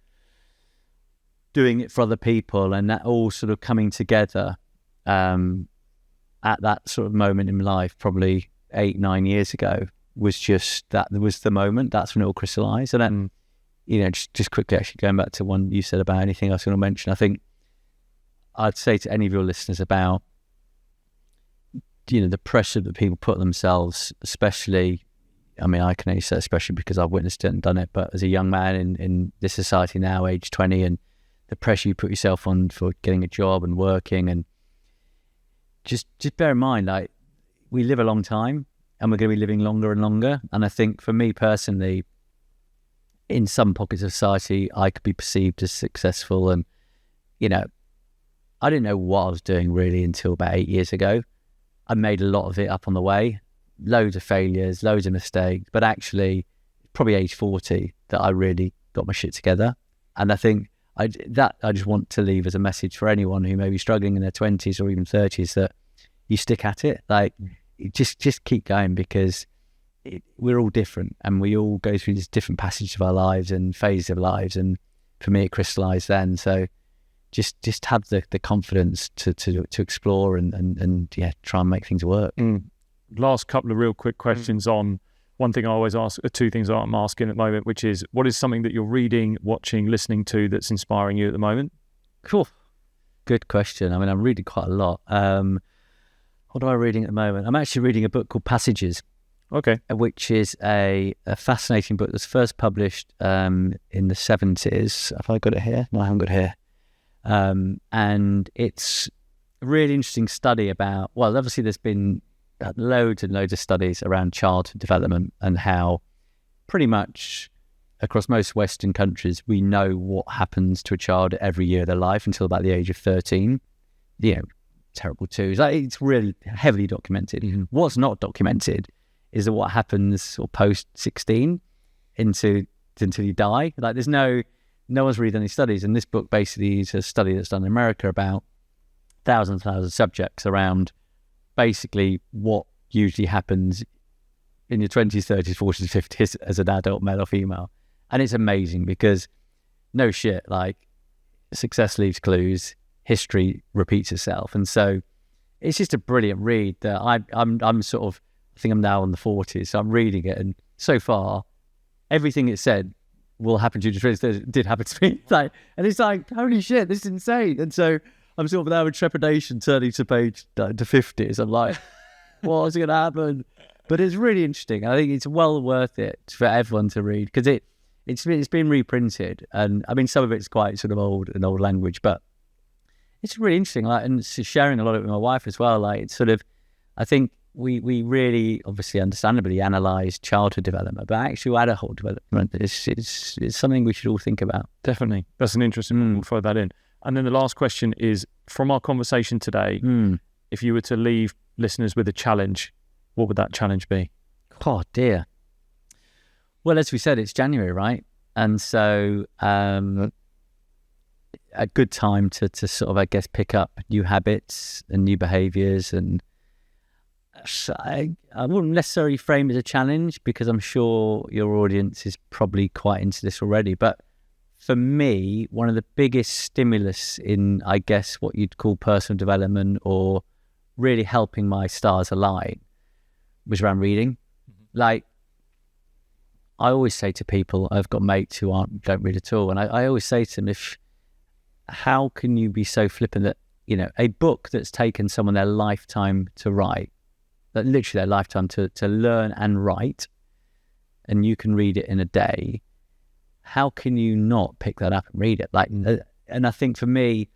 B: doing it for other people and that all sort of coming together at that sort of moment in life, probably 8-9 years ago, was just that. There was the moment. That's when it all crystallized. And then, just quickly, actually going back to one you said about anything else you want to mention, I think I'd say to any of your listeners about, the pressure that people put on themselves, especially, I mean, I can only say especially because I've witnessed it and done it, but as a young man in this society now, age 20, and the pressure you put yourself on for getting a job and working, and just bear in mind, like, we live a long time and we're going to be living longer and longer. And I think for me personally, in some pockets of society, I could be perceived as successful. And, I didn't know what I was doing really until about 8 years ago. I made a lot of it up on the way, loads of failures, loads of mistakes, but actually probably age 40 that I really got my shit together. And I think I just want to leave as a message for anyone who may be struggling in their 20s or even 30s, that you stick at it. Like, just keep going, because we're all different and we all go through these different passages of our lives and phases of lives. And for me, it crystallized then. So just have the confidence to explore and try and make things work.
A: Last couple of real quick questions on one thing I always ask, two things I'm asking at the moment, which is, what is something that you're reading, watching, listening to that's inspiring you at the moment?
B: Cool. Good question. I mean, I'm reading quite a lot. What am I reading at the moment? I'm actually reading a book called Passages.
A: Okay.
B: Which is a fascinating book that's first published in the 70s. Have I got it here? No, I haven't got it here. And it's a really interesting study about, well, obviously there's been loads and loads of studies around childhood development and how pretty much across most Western countries, we know what happens to a child every year of their life until about the age of 13. Terrible twos. It's really heavily documented. Mm-hmm. What's not documented is that what happens sort of post 16 until you die. Like, there's no one's really done any studies, and this book basically is a study that's done in America about thousands of subjects around basically what usually happens in your 20s, 30s, 40s, 50s as an adult, male or female. And it's amazing because, no shit, like, success leaves clues, history repeats itself. And so it's just a brilliant read that I'm sort of, I think I'm now in the 40s, so I'm reading it, and so far everything it said will happen to you did happen to me. And it's like, holy shit, this is insane. And so I'm sort of now in trepidation turning to page to 50s. I'm like, what's going to happen? But it's really interesting. I think it's well worth it for everyone to read, because it's been reprinted, and I mean, some of it's quite sort of old language, but it's really interesting. Like, and sharing a lot of it with my wife as well. Like, it's sort of, I think we really, obviously, understandably analyse childhood development, but actual adult development is something we should all think about.
A: Definitely. That's an interesting one. We'll throw that in. And then the last question is, from our conversation today, if you were to leave listeners with a challenge, what would that challenge be?
B: Oh, dear. Well, as we said, it's January, right? And so a good time to sort of, I guess, pick up new habits and new behaviours. And I wouldn't necessarily frame it as a challenge, because I'm sure your audience is probably quite into this already. But for me, one of the biggest stimulus in, I guess, what you'd call personal development or really helping my stars align was around reading. Mm-hmm. Like, I always say to people, I've got mates who don't read at all, and I always say to them, how can you be so flippant that, a book that's taken someone their lifetime to write, that literally their lifetime to learn and write, and you can read it in a day, how can you not pick that up and read it? Like, and I think for me,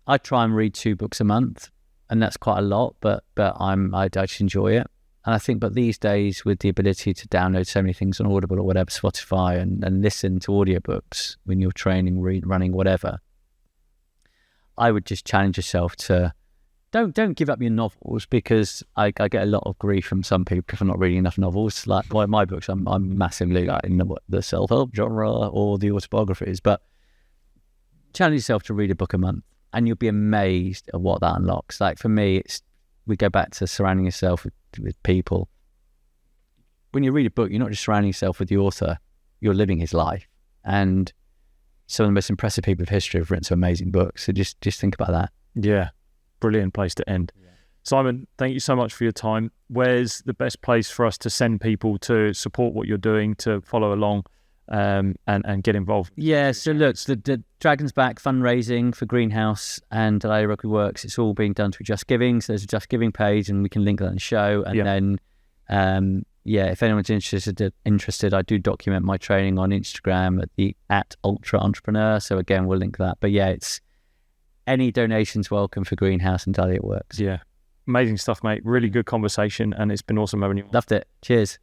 B: I try and read 2 books a month, and that's quite a lot, but I just enjoy it. And I think, but these days, with the ability to download so many things on Audible or whatever, Spotify, and listen to audiobooks when you're training, running, whatever, I would just challenge yourself to don't give up your novels, because I get a lot of grief from some people for not reading enough novels. Like, my books, I'm massively like in the self-help genre or the autobiographies, but challenge yourself to read a book a month, and you'll be amazed at what that unlocks. Like, for me, we go back to surrounding yourself with people. When you read a book, you're not just surrounding yourself with the author, you're living his life. And some of the most impressive people of history have written some amazing books. So just think about that.
A: Yeah. Brilliant place to end. Yeah. Simon, thank you so much for your time. Where's the best place for us to send people to support what you're doing, to follow along and get involved.
B: Yeah, so look, the Dragon's Back fundraising for Greenhouse and Delay Rugby Works, it's all being done through Just Giving. So there's a Just Giving page, and we can link that in the show. And then, if anyone's interested, I do document my training on Instagram at Ultra Entrepreneur. So again, we'll link that. But yeah, it's any donations welcome for Greenhouse and Delay Works.
A: Yeah, amazing stuff, mate. Really good conversation, and it's been awesome having you.
B: Loved it. Cheers.